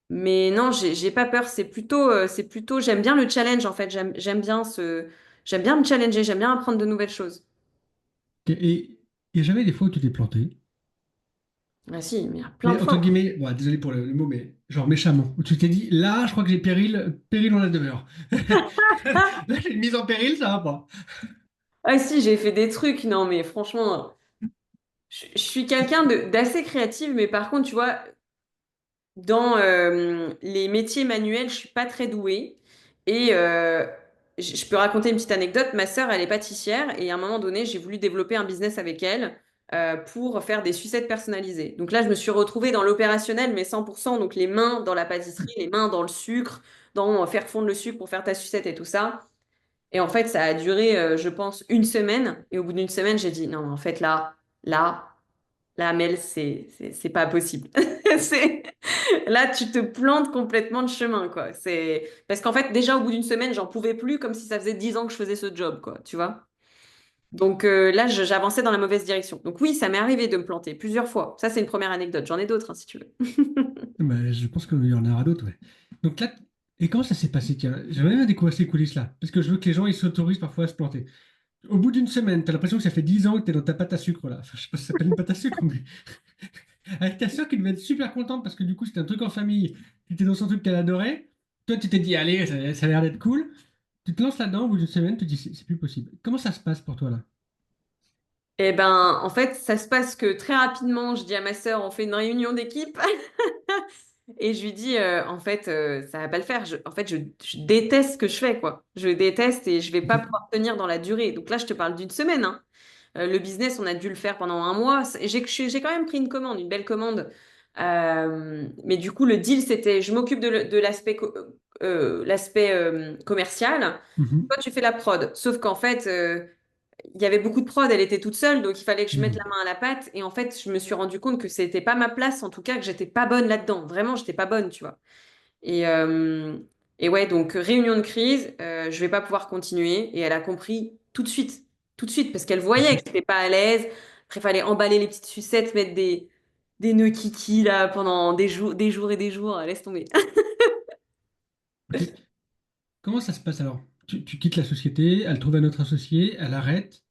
mais non, j'ai pas peur. C'est plutôt, j'aime bien le challenge, en fait. J'aime bien me challenger. J'aime bien apprendre de nouvelles choses. Ok. Et il n'y a jamais des fois où tu t'es planté. Ah si, mais il y a plein Mais de entre fois. guillemets, bon, désolé pour le mot, mais genre méchamment, où tu t'es dit, là, je crois que j'ai péril dans la demeure. Là, j'ai une mise en péril, ça va pas. Ah si, j'ai fait des trucs. Non, mais franchement, je suis quelqu'un d'assez créative, mais par contre, tu vois, dans les métiers manuels, je suis pas très douée. Et je peux raconter une petite anecdote. Ma sœur, elle est pâtissière et à un moment donné, j'ai voulu développer un business avec elle pour faire des sucettes personnalisées. Donc là, je me suis retrouvée dans l'opérationnel, mais 100%. Donc les mains dans la pâtisserie, les mains dans le sucre, dans faire fondre le sucre pour faire ta sucette et tout ça. Et en fait, ça a duré, je pense, une semaine. Et au bout d'une semaine, j'ai dit, non, en fait, là, là, Mel, c'est pas possible. C'est, là, tu te plantes complètement de chemin, quoi. C'est, parce qu'en fait, déjà, au bout d'une semaine, j'en pouvais plus, comme si ça faisait 10 ans que je faisais ce job, quoi, tu vois. Donc là, j'avançais dans la mauvaise direction. Donc oui, ça m'est arrivé de me planter plusieurs fois. Ça, c'est une première anecdote. J'en ai d'autres, hein, si tu veux. Bah, je pense qu'il y en aura d'autres, ouais. Donc là, et comment ça s'est passé? Tiens, j'aimerais bien découvrir ces coulisses-là, parce que je veux que les gens, ils s'autorisent parfois à se planter. Au bout d'une semaine, t'as l'impression que ça fait 10 ans que t'es dans ta pâte à sucre, là. Enfin, je sais pas si ça s'appelle une pâte à sucre, mais avec ta soeur qui devait être super contente parce que du coup, c'était un truc en famille, tu étais dans son truc qu'elle adorait. toi, tu t'es dit, allez, ça a l'air d'être cool. Tu te lances là-dedans, au bout d'une semaine, tu te dis, c'est plus possible. Comment ça se passe pour toi là? Eh ben, en fait, ça se passe que très rapidement, je dis à ma sœur, on fait une réunion d'équipe. Et je lui dis, en fait, ça va pas le faire. En fait, je déteste ce que je fais, quoi. Je déteste et je vais pas Ok. pouvoir tenir dans la durée. Donc là, je te parle d'une semaine, hein. Le business, on a dû le faire pendant un mois. J'ai quand même pris une commande, une belle commande. Mais du coup, le deal, c'était, je m'occupe de l'aspect l'aspect commercial. Mhm. Toi, tu fais la prod. Sauf qu'en fait, il y avait beaucoup de prod, elle était toute seule, donc il fallait que je mette la Mhm. main à la pâte. Et en fait, je me suis rendu compte que c'était pas ma place, en tout cas, que j'étais pas bonne là-dedans. Vraiment, j'étais pas bonne, tu vois. Et, euh, et ouais, donc réunion de crise, je vais pas pouvoir continuer. Et elle a compris tout de suite, parce qu'elle Tout de voyait que suite. j'étais pas à l'aise. Après, il fallait emballer les petites sucettes, mettre des nœuds kiki là pendant des jours et des jours. Laisse tomber. Ok. Comment ça se passe alors? Tu quittes la société, elle trouve un autre associé, elle arrête.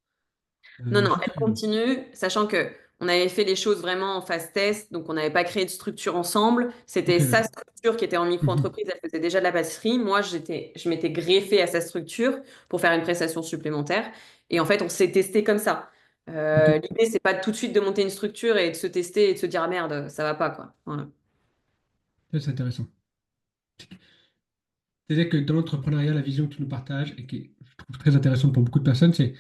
Non, Il non, faut que elle tu... continue, sachant que on avait fait les choses vraiment en phase test, donc on n'avait pas créé de structure ensemble. C'était Ok, sa d'accord. structure qui était en Mhm. micro-entreprise, elle faisait déjà de la pâtisserie. Moi, je m'étais greffée à sa structure pour faire une prestation supplémentaire. Et en fait, on s'est testé comme ça. Ok, L'idée, c'est pas tout de suite de monter une structure et de se tester et de se dire, ah merde, ça va pas, quoi. Voilà. ça, c'est intéressant. C'est-à-dire que dans l'entrepreneuriat, la vision que tu nous partages et qui est, je trouve très intéressante pour beaucoup de personnes, c'est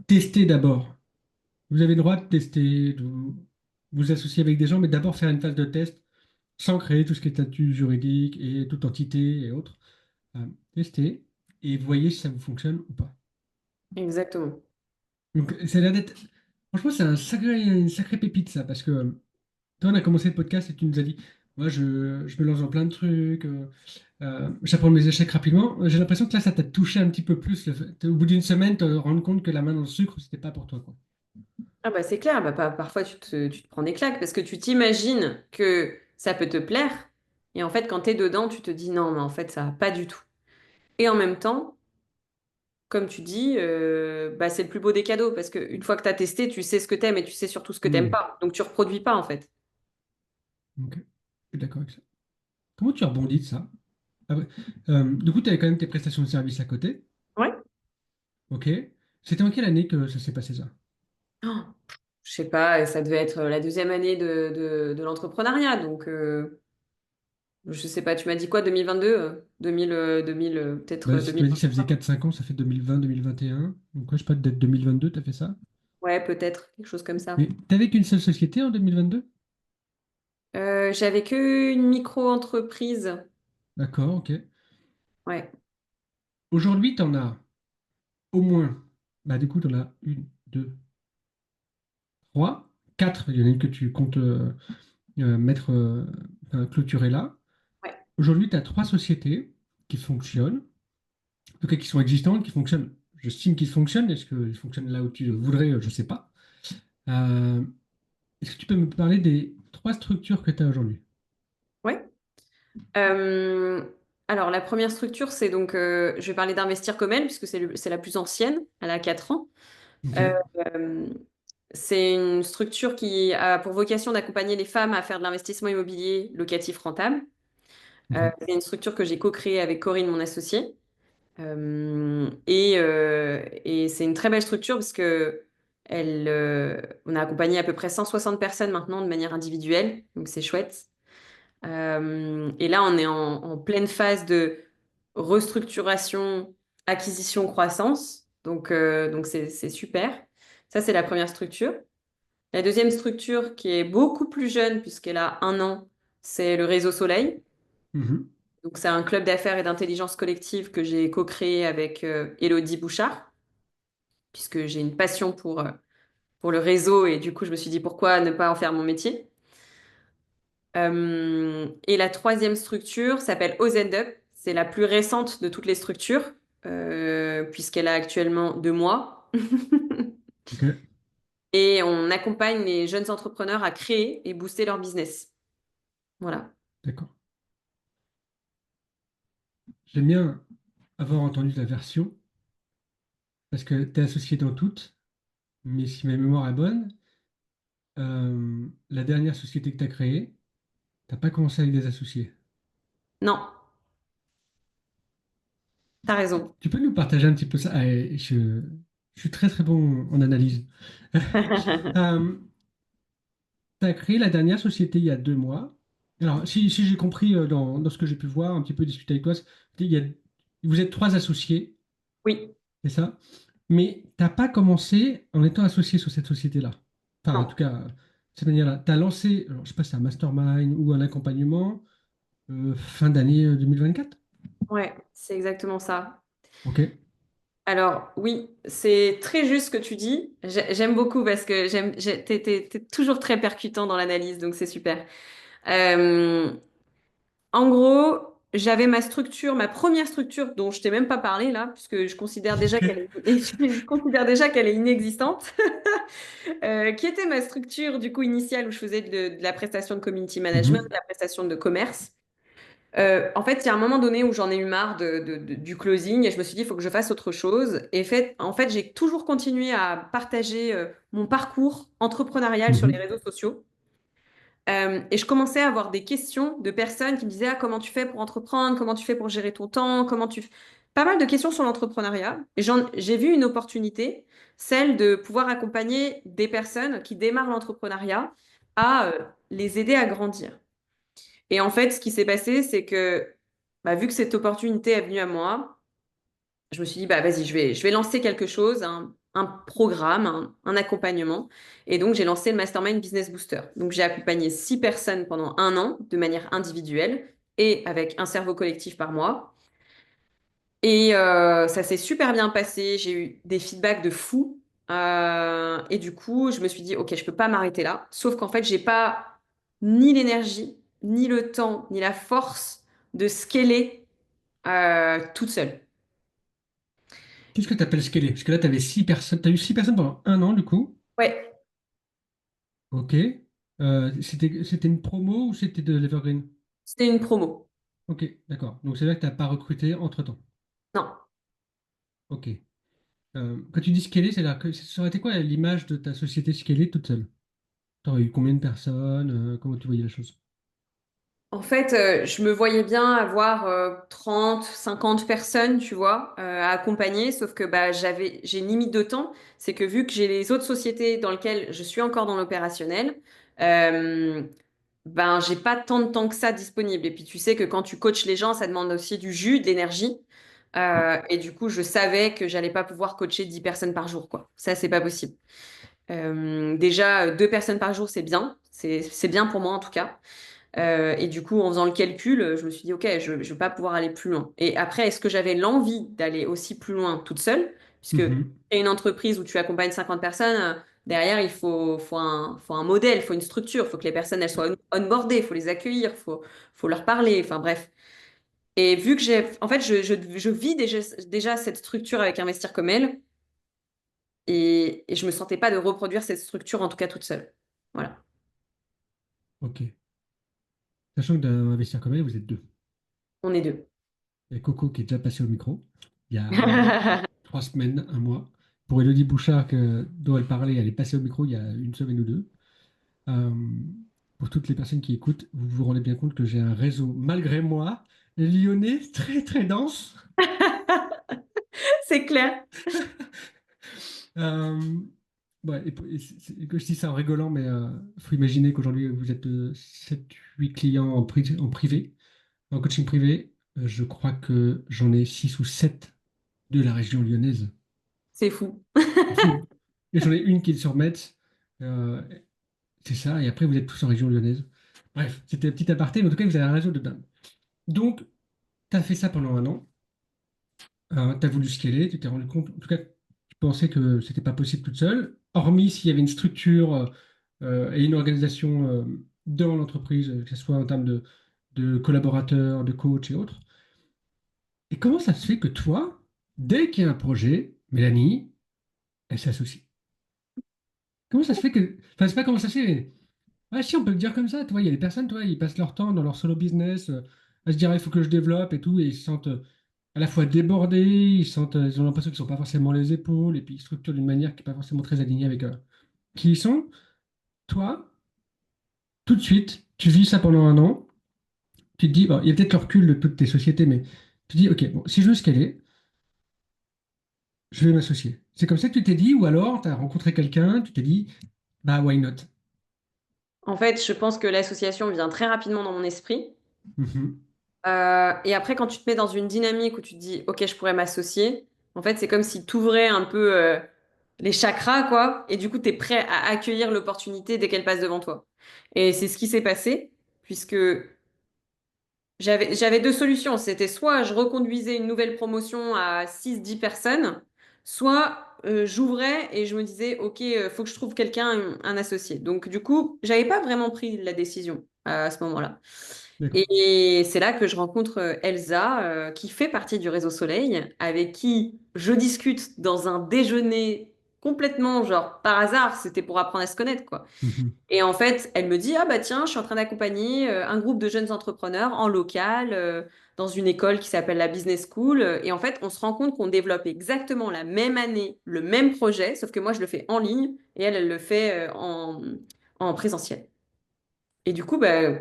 tester d'abord. Vous avez le droit de tester, de vous associer avec des gens, mais d'abord faire une phase de test sans créer tout ce qui est statut juridique et toute entité et autres. Tester et voyez si ça vous fonctionne ou pas. Exactement. Donc, ça a l'air d'être. Franchement, c'est une sacrée pépite, ça, parce que toi, on a commencé le podcast et tu nous as dit, moi, je me lance dans plein de trucs, j'apprends mes échecs rapidement. J'ai l'impression que là, ça t'a touché un petit peu plus. Au bout d'une semaine, te rendre compte que la main dans le sucre, c'était pas pour toi, quoi. Ah bah c'est clair, bah, parfois tu te prends des claques parce que tu t'imagines que ça peut te plaire et en fait quand tu es dedans tu te dis non mais en fait ça va pas du tout. Et en même temps, comme tu dis, bah, c'est le plus beau des cadeaux parce qu'une fois que tu as testé, tu sais ce que t'aimes et tu sais surtout ce que t'aimes Hmm. pas. Donc tu reproduis pas en fait. Ok, je suis d'accord avec ça. Comment tu rebondis de ça? Ah ouais. Du coup, tu avais quand même tes prestations de service à côté. Ouais. Ok. C'était en quelle année que ça s'est passé ça? Oh, je sais pas, ça devait être la deuxième année de l'entrepreneuriat. Donc je sais pas, tu m'as dit quoi, 2022? 2000, peut-être Bah, si tu m'as dit que ça faisait 2023? 4-5 ans, ça fait 2020-2021. Donc, ouais, je sais pas, peut-être 2022, tu as fait ça. Ouais, peut-être, quelque chose comme ça. Mais t'avais qu'une seule société en 2022? J'avais que une micro-entreprise. D'accord, ok. Ouais, Aujourd'hui, tu en as au moins, bah, du coup, tu en as une, deux, trois, quatre. Il y en a une que tu comptes mettre, enfin, clôturer là. ouais. Aujourd'hui, tu as trois sociétés qui fonctionnent, en tout cas qui sont existantes, qui fonctionnent. J'estime qu'ils fonctionnent. Est-ce qu'ils fonctionnent là où tu voudrais? Je ne sais pas. Euh, Est-ce que tu peux me parler des trois structures que tu as aujourd'hui? Ouais. Euh, alors, la première structure, c'est donc, je vais parler d'Investir comme elle, puisque c'est la plus ancienne, elle a 4 ans. Ok, Euh, euh, c'est une structure qui a pour vocation d'accompagner les femmes à faire de l'investissement immobilier locatif rentable. ok. C'est une structure que j'ai co-créée avec Corinne, mon associée. Et c'est une très belle structure parce que on a accompagné à peu près 160 personnes maintenant de manière individuelle, donc c'est chouette. Et là, on est en pleine phase de restructuration, acquisition, croissance. Donc c'est super. Ça, c'est la première structure. La deuxième structure, qui est beaucoup plus jeune, puisqu'elle a 1 an, c'est le Réseau Soleil. Mhm. Donc, c'est un club d'affaires et d'intelligence collective que j'ai co-créé avec Élodie Bouchard, puisque j'ai une passion pour le réseau et du coup, je me suis dit pourquoi ne pas en faire mon métier. Et la troisième structure s'appelle OZUp. C'est la plus récente de toutes les structures, puisqu'elle a actuellement 2 mois. Ok, Et on accompagne les jeunes entrepreneurs à créer et booster leur business. Voilà. d'accord. J'aime bien avoir entendu ta version parce que tu es associé dans toutes, mais si ma mémoire est bonne, la dernière société que tu as créée, t'as pas commencé avec des associés. Non, T'as raison. Tu peux nous partager un petit peu ça? Je suis très très bon en analyse. Tu as créé la dernière société il y a 2 mois. Alors, si j'ai compris dans ce que j'ai pu voir, un petit peu discuter avec toi, vous êtes 3 associés, Oui, c'est ça? Mais t'as pas commencé en étant associé sur cette société-là. Enfin, en tout non. cas, de cette manière-là. Tu as lancé, alors, je sais pas si c'est un mastermind ou un accompagnement fin d'année 2024. Ouais, c'est exactement ça. Ok. Alors oui, c'est très juste ce que tu dis. J'aime beaucoup parce que t'es toujours très percutant dans l'analyse, donc c'est super. Euh, En gros, j'avais ma structure, ma première structure dont je t'ai même pas parlé là, puisque je considère déjà Ok. qu'elle est, je considère déjà qu'elle est inexistante, qui était ma structure du coup initiale où je faisais de la prestation de community management, de Mhm. la prestation de commerce. En fait, il y a un moment donné où j'en ai eu marre du closing et je me suis dit, il faut que je fasse autre chose. En fait, j'ai toujours continué à partager mon parcours entrepreneurial sur les Mhm. réseaux sociaux. Et je commençais à avoir des questions de personnes qui me disaient, ah, comment tu fais pour entreprendre? Comment tu fais pour gérer ton temps? Pas mal de questions sur l'entrepreneuriat. Et j'ai vu une opportunité, celle de pouvoir accompagner des personnes qui démarrent l'entrepreneuriat à les aider à grandir. Et en fait, ce qui s'est passé, c'est que bah, vu que cette opportunité est venue à moi, je me suis dit, bah, vas-y, je vais lancer quelque chose, un programme, un accompagnement. Et donc, j'ai lancé le Mastermind Business Booster. Donc, j'ai accompagné 6 personnes pendant un an de manière individuelle et avec un cerveau collectif par mois. Et ça s'est super bien passé. J'ai eu des feedbacks de fou. Et du coup, je me suis dit, OK, je peux pas m'arrêter là. Sauf qu'en fait, j'ai pas ni l'énergie, ni le temps, ni la force de scaler toute seule. Qu'est-ce que tu appelles scaler? Parce que là, tu avais 6 personnes. Tu as eu 6 personnes pendant un an, du coup. Ouais, Ok. C'était une promo ou c'était de l'Evergreen? c'était une promo. Ok, d'accord. Donc c'est là que tu n'as pas recruté entre-temps. Non. Ok. Quand tu dis scaler, c'est-à-dire que ça aurait été quoi l'image de ta société scalée toute seule? Tu aurais eu combien de personnes? Comment tu voyais la chose? En fait, je me voyais bien avoir 30, 50 personnes, tu vois, à accompagner, sauf que bah, j'ai une limite de temps. C'est que vu que j'ai les autres sociétés dans lesquelles je suis encore dans l'opérationnel, euh, ben, j'ai pas tant de temps que ça disponible. Et puis, tu sais que quand tu coaches les gens, ça demande aussi du jus, de l'énergie. Et du coup, je savais que j'allais pas pouvoir coacher 10 personnes par jour, quoi. Ça, c'est pas possible. Déjà, 2 personnes par jour, c'est bien. C'est bien pour moi, en tout cas. Et du coup, en faisant le calcul, je me suis dit, OK, je ne vais pas pouvoir aller plus loin. Et après, est-ce que j'avais l'envie d'aller aussi plus loin toute seule? Puisque Mhm. et une entreprise où tu accompagnes 50 personnes, derrière, faut un modèle, il faut une structure, il faut que les personnes elles soient onboardées, il faut les accueillir, faut leur parler, enfin bref. Et vu que en fait, je vis déjà cette structure avec Investir comme elle, et je me sentais pas de reproduire cette structure, en tout cas toute seule. Voilà, Ok. Sachant que dans Investir comme elle, vous êtes deux. on est deux. Il y a Coco qui est déjà passé au micro il y a 3 semaines, un mois. Pour Elodie Bouchard, dont elle parlait, elle est passée au micro il y a une semaine ou deux. Euh, pour toutes les personnes qui écoutent, vous vous rendez bien compte que j'ai un réseau, malgré moi, lyonnais très très dense. C'est clair. Euh, ouais, que je dis ça en rigolant, mais il faut imaginer qu'aujourd'hui, vous êtes 7-8 clients en privé, en coaching privé. Je crois que j'en ai 6 ou 7 de la région lyonnaise. C'est fou. C'est fou. Et j'en ai une qui est sur Metz. Euh, c'est ça. Et après, vous êtes tous en région lyonnaise. Bref, c'était un petit aparté, mais en tout cas, vous avez un réseau de dingue. Donc, tu as fait ça pendant un an. Tu as voulu scaler. Tu t'es rendu compte, en tout cas, tu pensais que c'était pas possible toute seule, hormis s'il y avait une structure et une organisation dans l'entreprise, que ce soit en termes de collaborateurs, de coachs et autres. Et comment ça se fait que toi, dès qu'il y a un projet, Mélanie, elle s'associe? Comment ça se fait que. Enfin, c'est pas comment ça se fait, mais. Ah, si, on peut le dire comme ça. Tu vois, il y a des personnes, toi, ils passent leur temps dans leur solo business à se dire, ah, il faut que je développe et tout, et ils se sentent à la fois débordés, ils ont l'impression qu'ils sont pas forcément les épaules, et puis ils structurent d'une manière qui n'est pas forcément très alignée avec qui ils sont. Toi, tout de suite, tu vis ça pendant un an, tu te dis, bon, il y a peut-être le recul de toutes tes sociétés, mais tu te dis, ok, bon, si je veux scaler, je vais m'associer. C'est comme ça que tu t'es dit, ou alors tu as rencontré quelqu'un, tu t'es dit, bah why not? En fait, je pense que l'association vient très rapidement dans mon esprit. Mhm. Et après, quand tu te mets dans une dynamique où tu te dis, OK, je pourrais m'associer, en fait, c'est comme si tu ouvrais un peu les chakras, quoi. Et du coup, tu es prêt à accueillir l'opportunité dès qu'elle passe devant toi. Et c'est ce qui s'est passé, puisque j'avais deux solutions. C'était soit je reconduisais une nouvelle promotion à 6 10 personnes, soit j'ouvrais et je me disais, OK, faut que je trouve quelqu'un, un associé. Donc, du coup, j'avais pas vraiment pris la décision à ce moment-là. D'accord. Et c'est là que je rencontre Elsa, qui fait partie du réseau Soleil, avec qui je discute dans un déjeuner complètement, genre par hasard, c'était pour apprendre à se connaître, quoi. Mhm. Et en fait, elle me dit, ah bah tiens, je suis en train d'accompagner un groupe de jeunes entrepreneurs en local, dans une école qui s'appelle la Business School. Et en fait, on se rend compte qu'on développe exactement la même année, le même projet, sauf que moi, je le fais en ligne et elle le fait en présentiel. Et du coup, bah,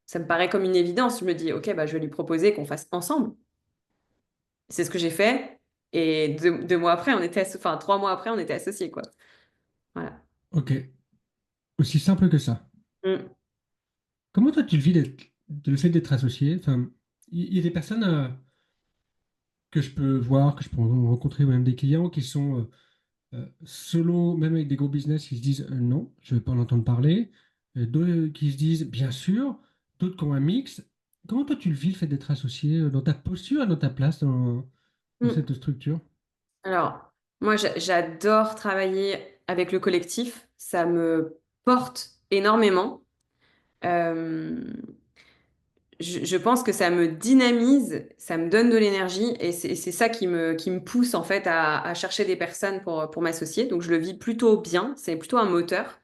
ça me paraît comme une évidence. Je me dis, OK, bah, je vais lui proposer qu'on fasse ensemble. C'est ce que j'ai fait. Et 2 mois après, enfin 3 mois après, on était associés, quoi. Voilà. Ok, aussi simple que ça. Mm. Comment toi tu le vis le fait d'être associé? Enfin, il y a des personnes que je peux voir, que je peux rencontrer, ou même des clients qui sont solo, même avec des gros business, ils se disent non, je ne veux pas en entendre parler. D'autres qui se disent bien sûr, d'autres qui ont un mix. Comment toi tu le vis le fait d'être associé dans ta posture, dans ta place dans Mm. cette structure? Alors, moi, j'adore travailler avec le collectif. Ça me porte énormément. Euh, je pense que ça me dynamise, ça me donne de l'énergie et c'est ça qui me pousse en fait à chercher des personnes pour m'associer. Donc, je le vis plutôt bien. C'est plutôt un moteur.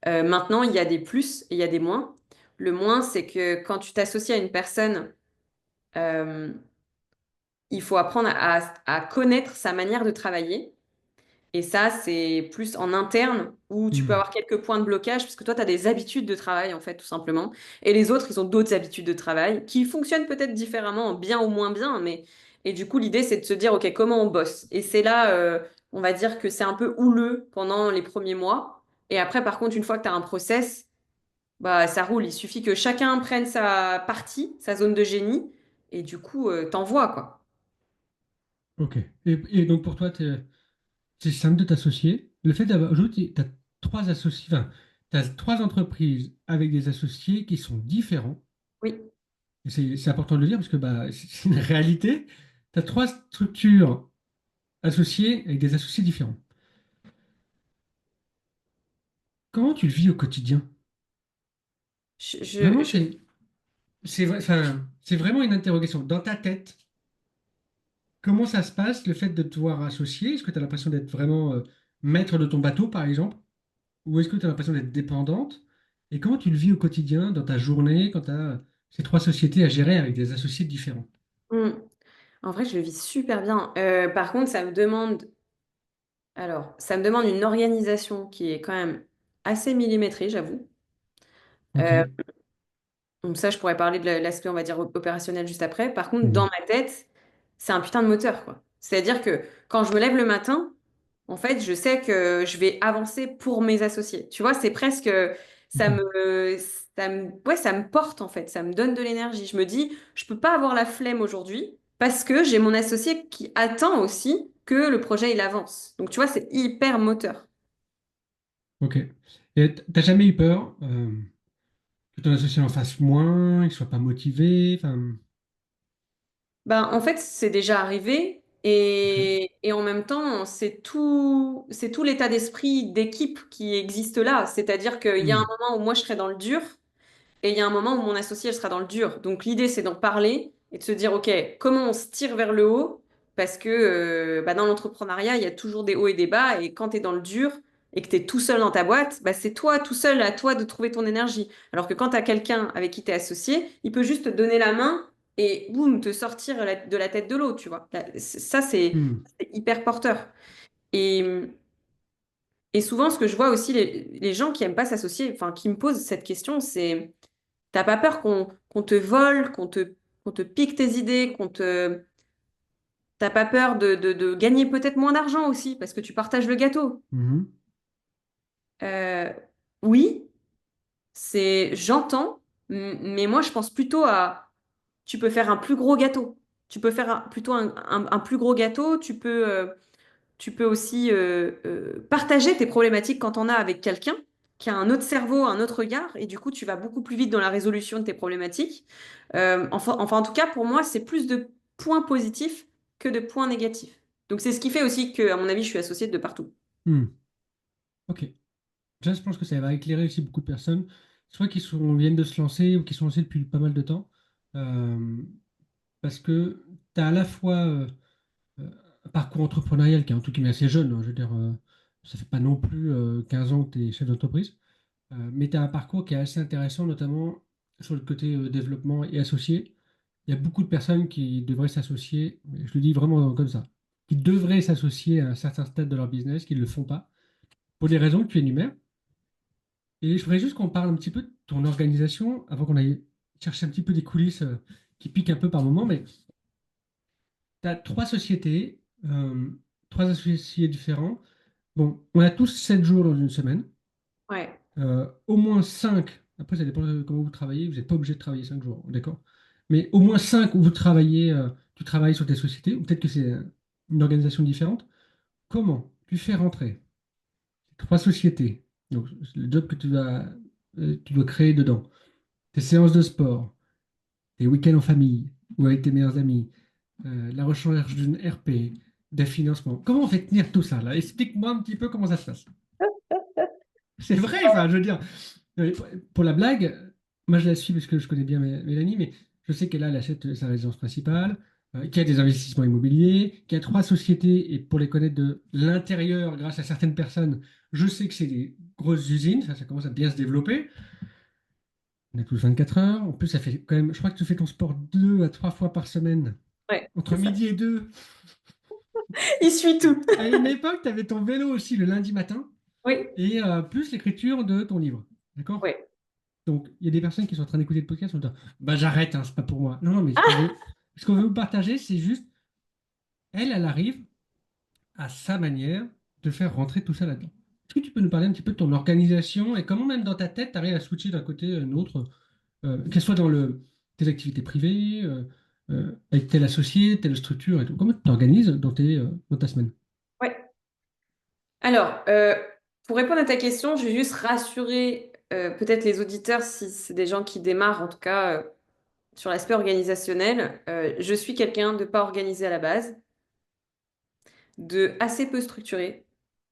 Maintenant, il y a des plus et il y a des moins. Le moins, c'est que quand tu t'associes à une personne, euh, il faut apprendre à connaître sa manière de travailler. Et ça, c'est plus en interne où tu peux Hmm. avoir quelques points de blocage parce que toi, tu as des habitudes de travail, en fait, tout simplement. Et les autres, ils ont d'autres habitudes de travail qui fonctionnent peut-être différemment, bien ou moins bien. Mais... Et du coup, l'idée, c'est de se dire, OK, comment on bosse? Et c'est là, on va dire que c'est un peu houleux pendant les premiers mois. Et après, par contre, une fois que tu as un process, bah, ça roule. Il suffit que chacun prenne sa partie, sa zone de génie, et du coup, t'envoies, quoi. Ok. Et donc pour toi, c'est simple de t'associer. Le fait d'avoir, aujourd'hui, tu as trois associés, enfin, tu as trois entreprises avec des associés qui sont différents. Oui. Et c'est important de le dire parce que bah, c'est une réalité. Tu as trois structures associées avec des associés différents. Comment tu le vis au quotidien? Je, je, Vraiment, je- enfin, c'est vraiment une interrogation. Dans ta tête, comment ça se passe, le fait de te voir associé? Est-ce que tu as l'impression d'être vraiment maître de ton bateau, par exemple? Ou est-ce que tu as l'impression d'être dépendante? Et comment tu le vis au quotidien, dans ta journée, quand tu as ces trois sociétés à gérer avec des associés différents? Hmm. En vrai, je le vis super bien. Par contre, ça me demande une organisation qui est quand même assez millimétrée, j'avoue. Ok. Euh, donc ça, je pourrais parler de l'aspect, on va dire, opérationnel juste après. Par contre, dans Mhm. ma tête, c'est un putain de moteur, quoi. C'est-à-dire que quand je me lève le matin, en fait, je sais que je vais avancer pour mes associés. Tu vois, c'est presque, ça Ok. me, ouais, ça me porte, en fait. Ça me donne de l'énergie. Je me dis, je peux pas avoir la flemme aujourd'hui parce que j'ai mon associé qui attend aussi que le projet, il avance. Donc, tu vois, c'est hyper moteur. Ok. Et t'as jamais eu peur que ton associé en fasse moins, qu'il soit pas motivé, enfin. Ben, en fait, c'est déjà arrivé Ok. et en même temps, c'est tout l'état d'esprit d'équipe qui existe là. C'est-à-dire qu'il y a un Hmm. moment où moi, je serai dans le dur et il y a un moment où mon associé, elle sera dans le dur. Donc, l'idée, c'est d'en parler et de se dire, OK, comment on se tire vers le haut? Parce que bah, dans l'entrepreneuriat, il y a toujours des hauts et des bas et quand tu es dans le dur et que tu es tout seul dans ta boîte, bah, c'est toi, tout seul, à toi de trouver ton énergie. Alors que quand tu as quelqu'un avec qui tu es associé, il peut juste te donner la main et boum, te sortir de la tête de l'eau, tu vois. Ça, Hmm. c'est hyper porteur. Et, et souvent, ce que je vois aussi, les gens qui aiment pas s'associer, enfin, qui me posent cette question, c'est, t'as pas peur qu'on te vole, qu'on te pique tes idées, qu'on te... T'as pas peur de gagner peut-être moins d'argent aussi parce que tu partages le gâteau. Mhm. Euh, oui, j'entends, mais moi je pense plutôt à, tu peux faire un plus gros gâteau. Tu peux faire plutôt un plus gros gâteau. Tu peux aussi partager tes problématiques quand on a avec quelqu'un qui a un autre cerveau, un autre regard, et du coup, tu vas beaucoup plus vite dans la résolution de tes problématiques. En tout cas, pour moi, c'est plus de points positifs que de points négatifs. Donc, c'est ce qui fait aussi que, à mon avis, je suis associée de partout. Hmm. Ok. Déjà, je pense que ça va éclairer aussi beaucoup de personnes, soit viennent de se lancer ou qui sont lancés depuis pas mal de temps. Euh, Parce que tu as à la fois euh, un parcours entrepreneurial qui est en tout cas assez jeune, hein, je veux dire, ça fait pas non plus 15 ans que tu es chef d'entreprise, mais tu as un parcours qui est assez intéressant, notamment sur le côté développement et associé. Il y a beaucoup de personnes qui devraient s'associer, mais je le dis vraiment comme ça, qui devraient s'associer à un certain stade de leur business, qui ne le font pas, pour des raisons que tu énumères. Et je voudrais juste qu'on parle un petit peu de ton organisation, avant qu'on aille chercher un petit peu des coulisses qui piquent un peu par moment, mais tu as trois sociétés, trois associés différents. Bon, on a tous 7 jours dans une semaine, Ouais, au moins 5. Après ça dépend de comment vous travaillez, vous n'êtes pas obligé de travailler 5 jours, d'accord? Mais au moins 5 où tu travailles sur tes sociétés, ou peut-être que c'est une organisation différente. Comment tu fais rentrer ces trois sociétés, donc le job que tu dois créer dedans, tes séances de sport, tes week-ends en famille ou avec tes meilleurs amis, la recherche d'une RP, des financements. Comment on fait tenir tout ça là? Explique-moi un petit peu comment ça se passe. C'est vrai, enfin, je veux dire, pour la blague, moi je la suis parce que je connais bien Mélanie, mais je sais qu'elle achète sa résidence principale, qu'il y a des investissements immobiliers, qu'il y a trois sociétés, et pour les connaître de l'intérieur, grâce à certaines personnes, je sais que c'est des grosses usines, ça commence à bien se développer. On est tous 24 heures. En plus, ça fait quand même, je crois que tu fais ton sport 2 à 3 fois par semaine, ouais, entre c'est ça. midi et deux. Il suit tout. À une époque, tu avais ton vélo aussi le lundi matin, Oui, et plus l'écriture de ton livre. D'accord? oui. Donc, il y a des personnes qui sont en train d'écouter le podcast en disant, bah j'arrête, hein, c'est pas pour moi. Non, non, mais Ah, ce qu'on veut vous partager, c'est juste, elle arrive à sa manière de faire rentrer tout ça là-dedans. Est-ce que tu peux nous parler un petit peu de ton organisation et comment même dans ta tête, tu arrives à switcher d'un côté à l'autre, qu'elle soit dans tes activités privées, avec tel associé, telle structure et tout. Comment tu t'organises dans ta semaine? ouais. Alors, pour répondre à ta question, je vais juste rassurer peut-être les auditeurs si c'est des gens qui démarrent, en tout cas sur l'aspect organisationnel. Je suis quelqu'un de pas organisé à la base, de assez peu structuré.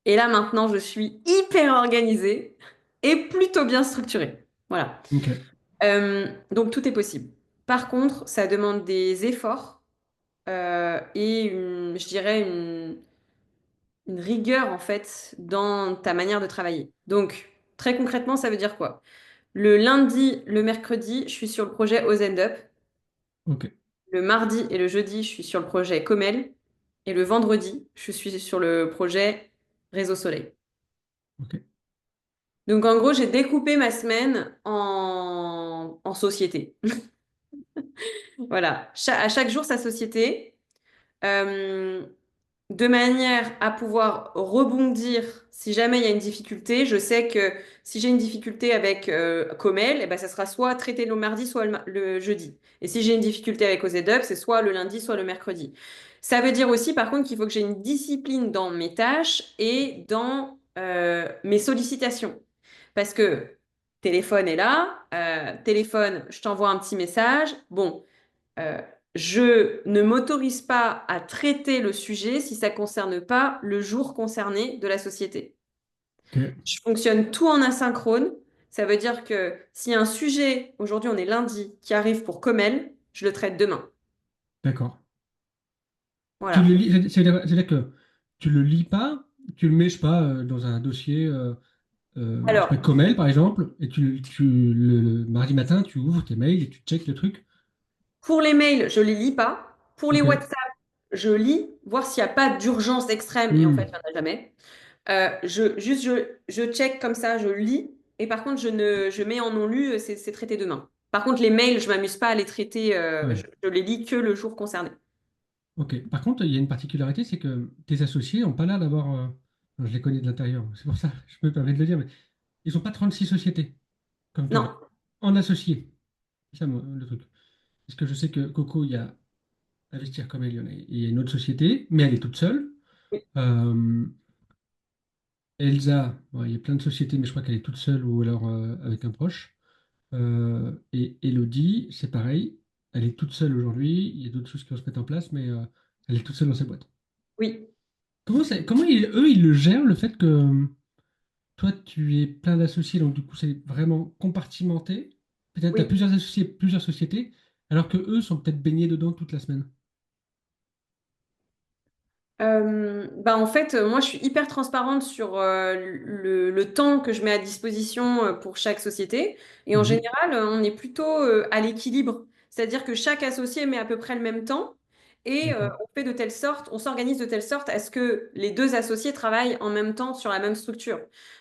Et là maintenant, je suis hyper organisée et plutôt bien structurée. Voilà. Ok, Donc tout est possible. Par contre, ça demande des efforts et je dirais une rigueur en fait dans ta manière de travailler. Donc très concrètement, ça veut dire quoi? Le lundi, le mercredi, je suis sur le projet Ozend Up. ok, Le mardi et le jeudi, je suis sur le projet Comel. Et le vendredi, je suis sur le projet Réseau Soleil. ok, Donc en gros, j'ai découpé ma semaine en société. Voilà. À chaque jour, sa société. Euh, de manière à pouvoir rebondir si jamais il y a une difficulté. Je sais que si j'ai une difficulté avec Comel, eh ben, ça sera soit traité le mardi, soit le jeudi. Et si j'ai une difficulté avec OZUp, c'est soit le lundi, soit le mercredi. Ça veut dire aussi, par contre, qu'il faut que j'ai une discipline dans mes tâches et dans mes sollicitations. Parce que téléphone est là, téléphone, je t'envoie un petit message. Bon, euh, je ne m'autorise pas à traiter le sujet si ça ne concerne pas le jour concerné de la société. ok, Je fonctionne tout en asynchrone. Ça veut dire que si un sujet, aujourd'hui on est lundi, qui arrive pour Comel, je le traite demain. d'accord. Tu le Voilà. lis, c'est-à-dire que tu le lis pas, tu le mets, je sais pas, dans un dossier, je sais Alors, pas, Comel par exemple, et le mardi matin, tu ouvres tes mails et tu checkes le truc. pour les mails, je les lis pas. Pour les Ok. WhatsApp, je lis, voir s'il n'y a pas d'urgence extrême, et en fait, Hmm. il n'y en a jamais. Je check comme ça, je lis. Et par contre, je mets en non lu, c'est traité demain. Par contre, les mails, je m'amuse pas à les traiter, Ouais. je les lis que le jour concerné. Ok. Par contre, il y a une particularité, c'est que tes associés n'ont pas l'air d'avoir. Je les connais de l'intérieur, c'est pour ça que je me permets de le dire, mais ils n'ont pas 36 sociétés comme Non, toi, en associés. C'est ça le truc. Parce que je sais que Coco, il y a Investir comme elle, il y a une autre société, mais elle est toute seule. oui, Euh, Elsa, bon, il y a plein de sociétés, mais je crois qu'elle est toute seule ou alors avec un proche. Et Elodie, c'est pareil, elle est toute seule aujourd'hui. Il y a d'autres choses qui vont se mettre en place, mais elle est toute seule dans sa boîte. oui, Comment eux, ils le gèrent, le fait que toi, tu es plein d'associés, donc du coup, c'est vraiment compartimenté. Peut-être tu as oui. plusieurs associés, plusieurs sociétés, alors que eux sont peut-être baignés dedans toute la semaine. Bah en fait, moi, je suis hyper transparente sur le temps que je mets à disposition pour chaque société. Et en Mhm. général, on est plutôt à l'équilibre. C'est-à-dire que chaque associé met à peu près le même temps. Et D'accord. on fait de telle sorte, on s'organise de telle sorte à ce que les deux associés travaillent en même temps sur la même structure.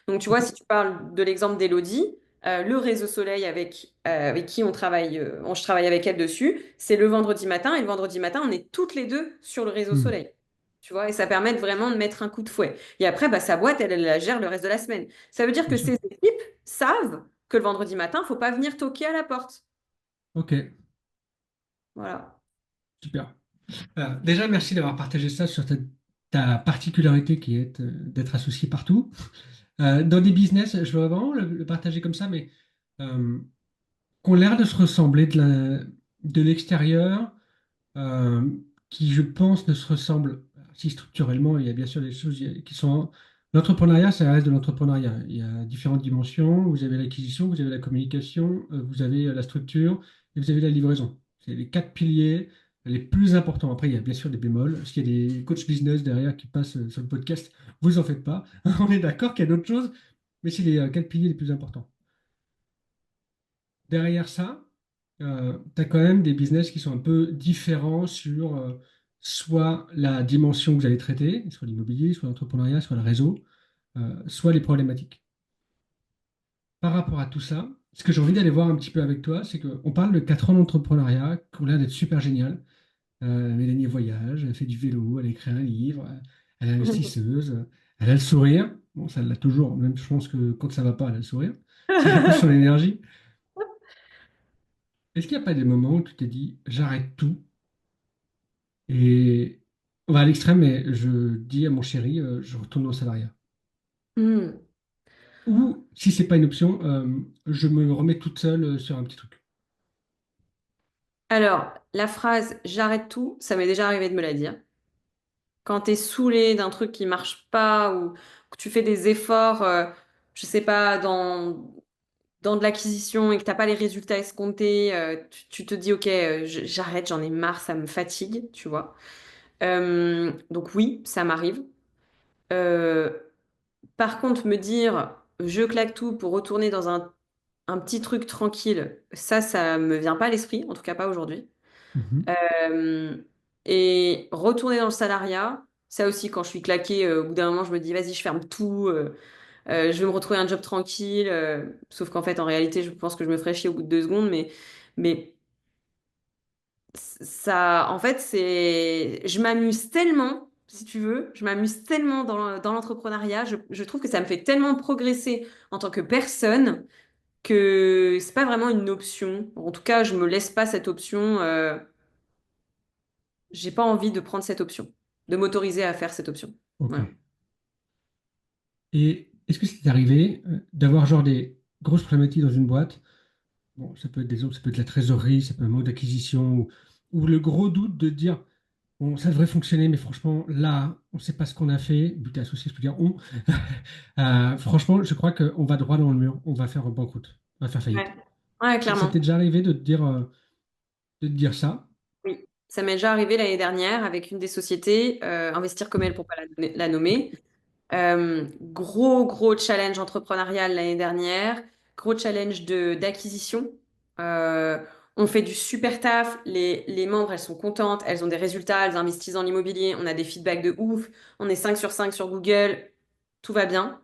Donc, tu vois, Ok. si tu parles de l'exemple d'Elodie, le réseau Soleil avec qui on travaille, je travaille avec elle dessus, c'est le vendredi matin. Et le vendredi matin, on est toutes les deux sur le réseau Hmm. Soleil. Tu vois, et ça permet vraiment de mettre un coup de fouet. Et après, bah, sa boîte, elle la gère le reste de la semaine. Ça veut dire Bien que sûr. ses équipes savent que le vendredi matin, faut pas venir toquer à la porte. Ok, Voilà. super. Déjà, merci d'avoir partagé ça sur ta particularité qui est d'être associé partout. Dans des business, je veux vraiment le partager comme ça, mais euh, qui ont l'air de se ressembler de l'extérieur, euh, qui, je pense, ne se ressemblent, si structurellement, il y a bien sûr des choses qui sont. L'entrepreneuriat, ça reste de l'entrepreneuriat. Il y a différentes dimensions. Vous avez l'acquisition, vous avez la communication, vous avez la structure et vous avez la livraison. C'est les quatre piliers les plus importants. Après, il y a bien sûr des bémols. S'il y a des coachs business derrière qui passent sur le podcast, vous en faites pas. On est d'accord qu'il y a d'autres choses, mais c'est les quatre piliers les plus importants. Derrière ça, tu as quand même des business qui sont un peu différents sur soit la dimension que vous allez traiter, soit l'immobilier, soit l'entrepreneuriat, soit le réseau, soit les problématiques. Par rapport à tout ça, ce que j'ai envie d'aller voir un petit peu avec toi, c'est qu'on parle de 4 ans d'entrepreneuriat qui ont l'air d'être super génial. Mélanie voyage, elle fait du vélo, elle a écrit un livre, elle est investisseuse, elle a le sourire. Bon, ça elle l'a toujours, même je pense que quand ça va pas, elle a le sourire. C'est un peu son énergie. Est-ce qu'il n'y a pas des moments où tu t'es dit, j'arrête tout et on va à l'extrême, mais je dis à mon chéri, je retourne au salariat. Hmm. Ou si c'est pas une option, je me remets toute seule sur un petit truc. Alors, la phrase j'arrête tout, ça m'est déjà arrivé de me la dire. Quand tu es saoulé d'un truc qui marche pas ou que tu fais des efforts, je sais pas, dans de l'acquisition et que t'as pas les résultats escomptés, tu te dis, ok, j'arrête, j'en ai marre, ça me fatigue, tu vois. Donc oui, ça m'arrive. Euh, Par contre, me dire, je claque tout pour retourner dans un petit truc tranquille, ça me vient pas à l'esprit, en tout cas pas aujourd'hui. Mhm. Euh, et retourner dans le salariat, ça aussi, quand je suis claquée, au bout d'un moment, je me dis, vas-y, je ferme tout, je vais me retrouver un job tranquille. Sauf qu'en fait, en réalité, je pense que je me ferais chier au bout de 2 secondes, mais ça, en fait, je m'amuse tellement, si tu veux, je m'amuse tellement dans l'entrepreneuriat, je trouve que ça me fait tellement progresser en tant que personne que c'est pas vraiment une option. En tout cas, je me laisse pas cette option. J'ai pas envie de prendre cette option, de m'autoriser à faire cette option. Ok. Voilà. Et est-ce que c'est arrivé d'avoir genre des grosses problématiques dans une boîte? Bon, ça peut être des autres, ça peut être la trésorerie, ça peut être un manque d'acquisition, ou le gros doute de dire, bon, ça devrait fonctionner, mais franchement, là, on ne sait pas ce qu'on a fait. Vu que t'es associé, je peux dire on. Franchement, je crois qu'on va droit dans le mur, on va faire banqueroute, on va faire Ouais, faillite. ouais, Ça clairement. t'est déjà arrivé de te dire ça? Oui. Ça m'est déjà arrivé l'année dernière avec une des sociétés, Investir comme elle pour pas la nommer. Gros challenge entrepreneurial l'année dernière, gros challenge d'acquisition. Euh, on fait du super taf, les membres, elles sont contentes, elles ont des résultats, elles investissent dans l'immobilier, on a des feedbacks de ouf, on est 5 sur 5 sur Google, tout va bien.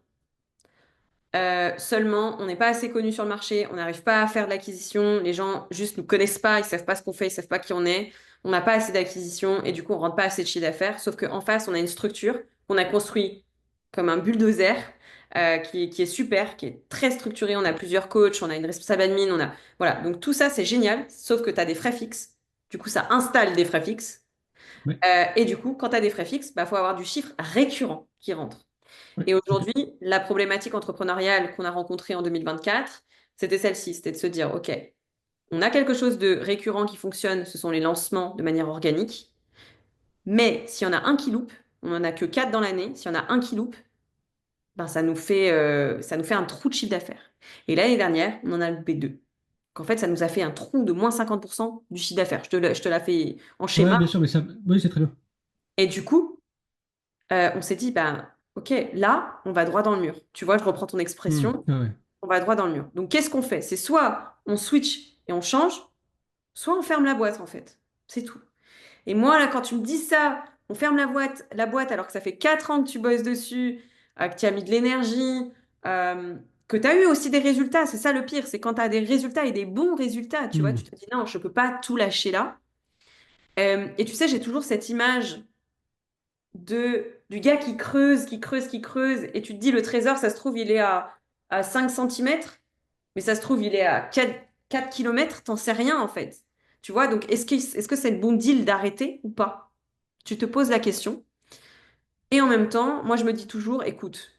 Seulement, on n'est pas assez connu sur le marché, on n'arrive pas à faire de l'acquisition, les gens juste nous connaissent pas, ils savent pas ce qu'on fait, ils savent pas qui on est. on n'a pas assez d'acquisition et du coup, on rentre pas assez de chiffre d'affaires. Sauf qu'en face, on a une structure qu'on a construite comme un bulldozer qui est super, qui est très structurée. On a plusieurs coachs, on a une responsable admin, on a... Voilà, donc tout ça, c'est génial, sauf que tu as des frais fixes. Du coup, ça installe des frais fixes. Ouais, Et du coup, quand tu as des frais fixes, il faut avoir du chiffre récurrent qui rentre. ouais, Et ok. aujourd'hui, la problématique entrepreneuriale qu'on a rencontrée en 2024, c'était celle-ci, c'était de se dire, OK, on a quelque chose de récurrent qui fonctionne, ce sont les lancements de manière organique, mais s'il y en a un qui loupe, on n'en a que 4 dans l'année, s'il y en a un qui loupe, ben ça nous fait un trou de chiffre d'affaires. Et l'année dernière, on en a loupé 2. Qu'en fait, ça nous a fait un trou de moins 50% du chiffre d'affaires. Je te la fais en Ouais, schéma. bien sûr, mais ça, oui, c'est très bien. Et du coup, on s'est dit, ben, OK, là, on va droit dans le mur. Tu vois, je reprends ton expression, Ouais, ouais. on va droit dans le mur. Donc, qu'est-ce qu'on fait? C'est soit on switch et on change, soit on ferme la boîte, en fait. C'est tout. Et moi, là, quand tu me dis ça, on ferme la boîte alors que ça fait 4 ans que tu bosses dessus, que tu as mis de l'énergie, euh, que tu as eu aussi des résultats. C'est ça le pire, c'est quand tu as des résultats et des bons résultats, tu vois, tu Hmm. te dis non, je peux pas tout lâcher là. Et tu sais, j'ai toujours cette image du gars qui creuse, qui creuse, qui creuse, et tu te dis le trésor, ça se trouve, il est à 5 centimètres, mais ça se trouve, il est à 4 kilomètres, t'en sais rien en fait. Tu vois, donc est-ce que c'est le bon deal d'arrêter ou pas? Tu te poses la question. Et en même temps, moi, je me dis toujours, écoute,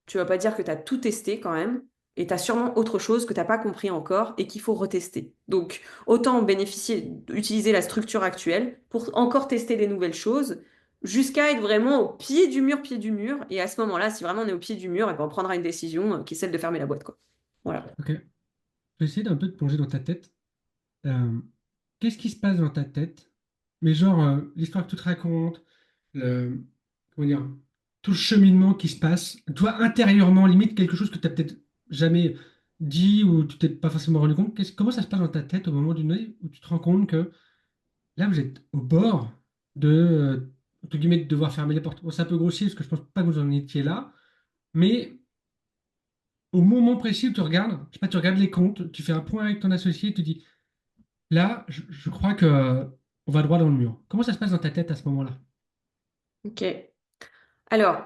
tu vas pas dire que tu as tout testé quand même, et tu as sûrement autre chose que tu n'as pas compris encore et qu'il faut retester. Donc, autant bénéficier, utiliser la structure actuelle pour encore tester des nouvelles choses, jusqu'à être vraiment au pied du mur. Et à ce moment-là, si vraiment on est au pied du mur, eh ben, on prendra une décision qui est celle de fermer la boîte, quoi. Voilà. Ok. Je vais essayer d'un peu de plonger dans ta tête. Euh, Qu'est-ce qui se passe dans ta tête? Mais genre, l'histoire que tu te racontes, le, comment dire, tout le cheminement qui se passe, toi intérieurement, limite quelque chose que tu n'as peut-être jamais dit ou tu t'es pas forcément rendu compte. Comment ça se passe dans ta tête au moment du neuil où tu te rends compte que là, vous êtes au bord de, entre guillemets, de devoir fermer les portes. Bon, c'est un peu grossier parce que je pense pas que vous en étiez là, mais au moment précis où tu regardes, je sais pas, tu regardes les comptes, tu fais un point avec ton associé et tu dis, là, je crois que on va droit dans le mur. Comment ça se passe dans ta tête à ce moment-là? Ok. Alors,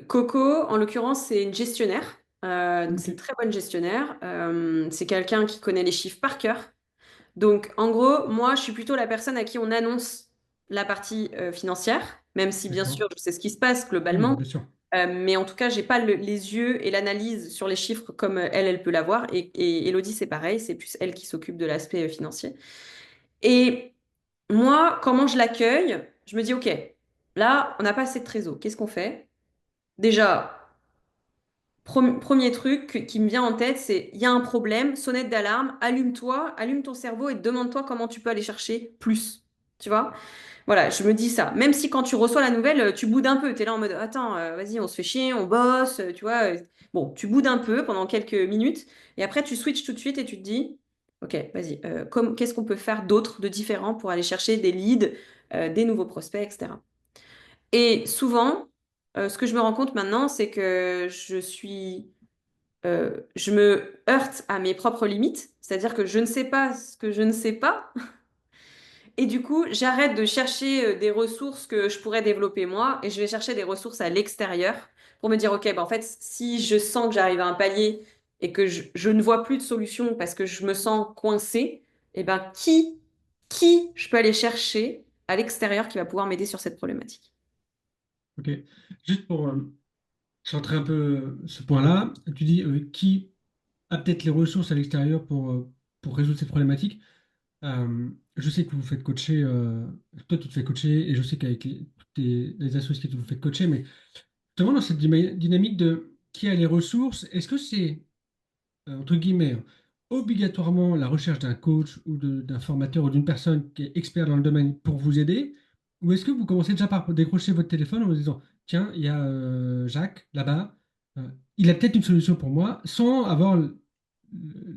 Coco, en l'occurrence, c'est une gestionnaire. Donc, Ok, c'est une très bonne gestionnaire. C'est quelqu'un qui connaît les chiffres par cœur. Donc, en gros, moi, je suis plutôt la personne à qui on annonce la partie financière, même si bien d'accord. sûr, je sais ce qui se passe Oui, globalement. bien sûr. Mais en tout cas, j'ai pas les yeux et l'analyse sur les chiffres comme elle peut l'avoir. Et Elodie, c'est pareil, c'est plus elle qui s'occupe de l'aspect financier. Et moi, comment je l'accueille? Je me dis, OK, là, on n'a pas assez de trésor. Qu'est-ce qu'on fait? Déjà, premier truc qui me vient en tête, c'est il y a un problème, sonnette d'alarme, allume-toi, allume ton cerveau et demande-toi comment tu peux aller chercher plus. Tu vois? Voilà, je me dis ça. Même si quand tu reçois la nouvelle, tu boudes un peu. Tu es là en mode, attends, vas-y, on se fait chier, on bosse, tu vois. Bon, tu boudes un peu pendant quelques minutes et après tu switches tout de suite et tu te dis, OK, vas-y, qu'est-ce qu'on peut faire d'autre, de différent pour aller chercher des leads, des nouveaux prospects, etc. Et souvent, ce que je me rends compte maintenant, c'est que je me heurte à mes propres limites, c'est-à-dire que je ne sais pas ce que je ne sais pas, et du coup, j'arrête de chercher des ressources que je pourrais développer moi, et je vais chercher des ressources à l'extérieur pour me dire, OK, ben en fait, si je sens que j'arrive à un palier et que je ne vois plus de solution parce que je me sens coincée, et ben qui je peux aller chercher à l'extérieur qui va pouvoir m'aider sur cette problématique? Ok. Juste pour centrer un peu ce point-là, tu dis qui a peut-être les ressources à l'extérieur pour résoudre cette problématique. Je sais que vous vous faites coacher, toi tu te fais coacher, et je sais qu'avec les associés, vous vous faites coacher, mais justement dans cette dynamique de qui a les ressources, est-ce que c'est entre guillemets, obligatoirement la recherche d'un coach ou d'un formateur ou d'une personne qui est expert dans le domaine pour vous aider? Ou est-ce que vous commencez déjà par décrocher votre téléphone en vous disant, tiens, il y a Jacques là-bas, euh, il a peut-être une solution pour moi, sans avoir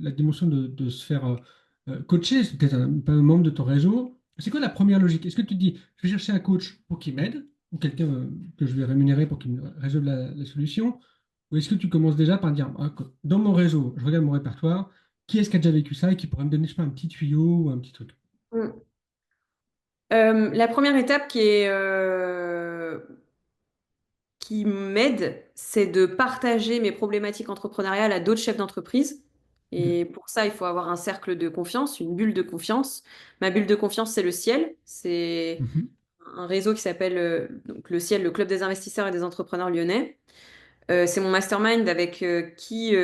la dimension de se faire coacher, c'est peut-être pas un membre de ton réseau. C'est quoi la première logique? Est-ce que tu te dis, je vais chercher un coach pour qu'il m'aide, ou quelqu'un que je vais rémunérer pour qu'il me résolve la solution? Ou est-ce que tu commences déjà par dire, ah, dans mon réseau, je regarde mon répertoire, qui est-ce qui a déjà vécu ça et qui pourrait me donner, je sais pas, un petit tuyau ou un petit truc? Mm. La première étape qui m'aide, c'est de partager mes problématiques entrepreneuriales à d'autres chefs d'entreprise. Ok. Et pour ça, il faut avoir un cercle de confiance, une bulle de confiance. Ma bulle de confiance, c'est le Ciel. C'est Mhm. un réseau qui s'appelle donc le Ciel, le Club des investisseurs et des entrepreneurs lyonnais. C'est mon mastermind qui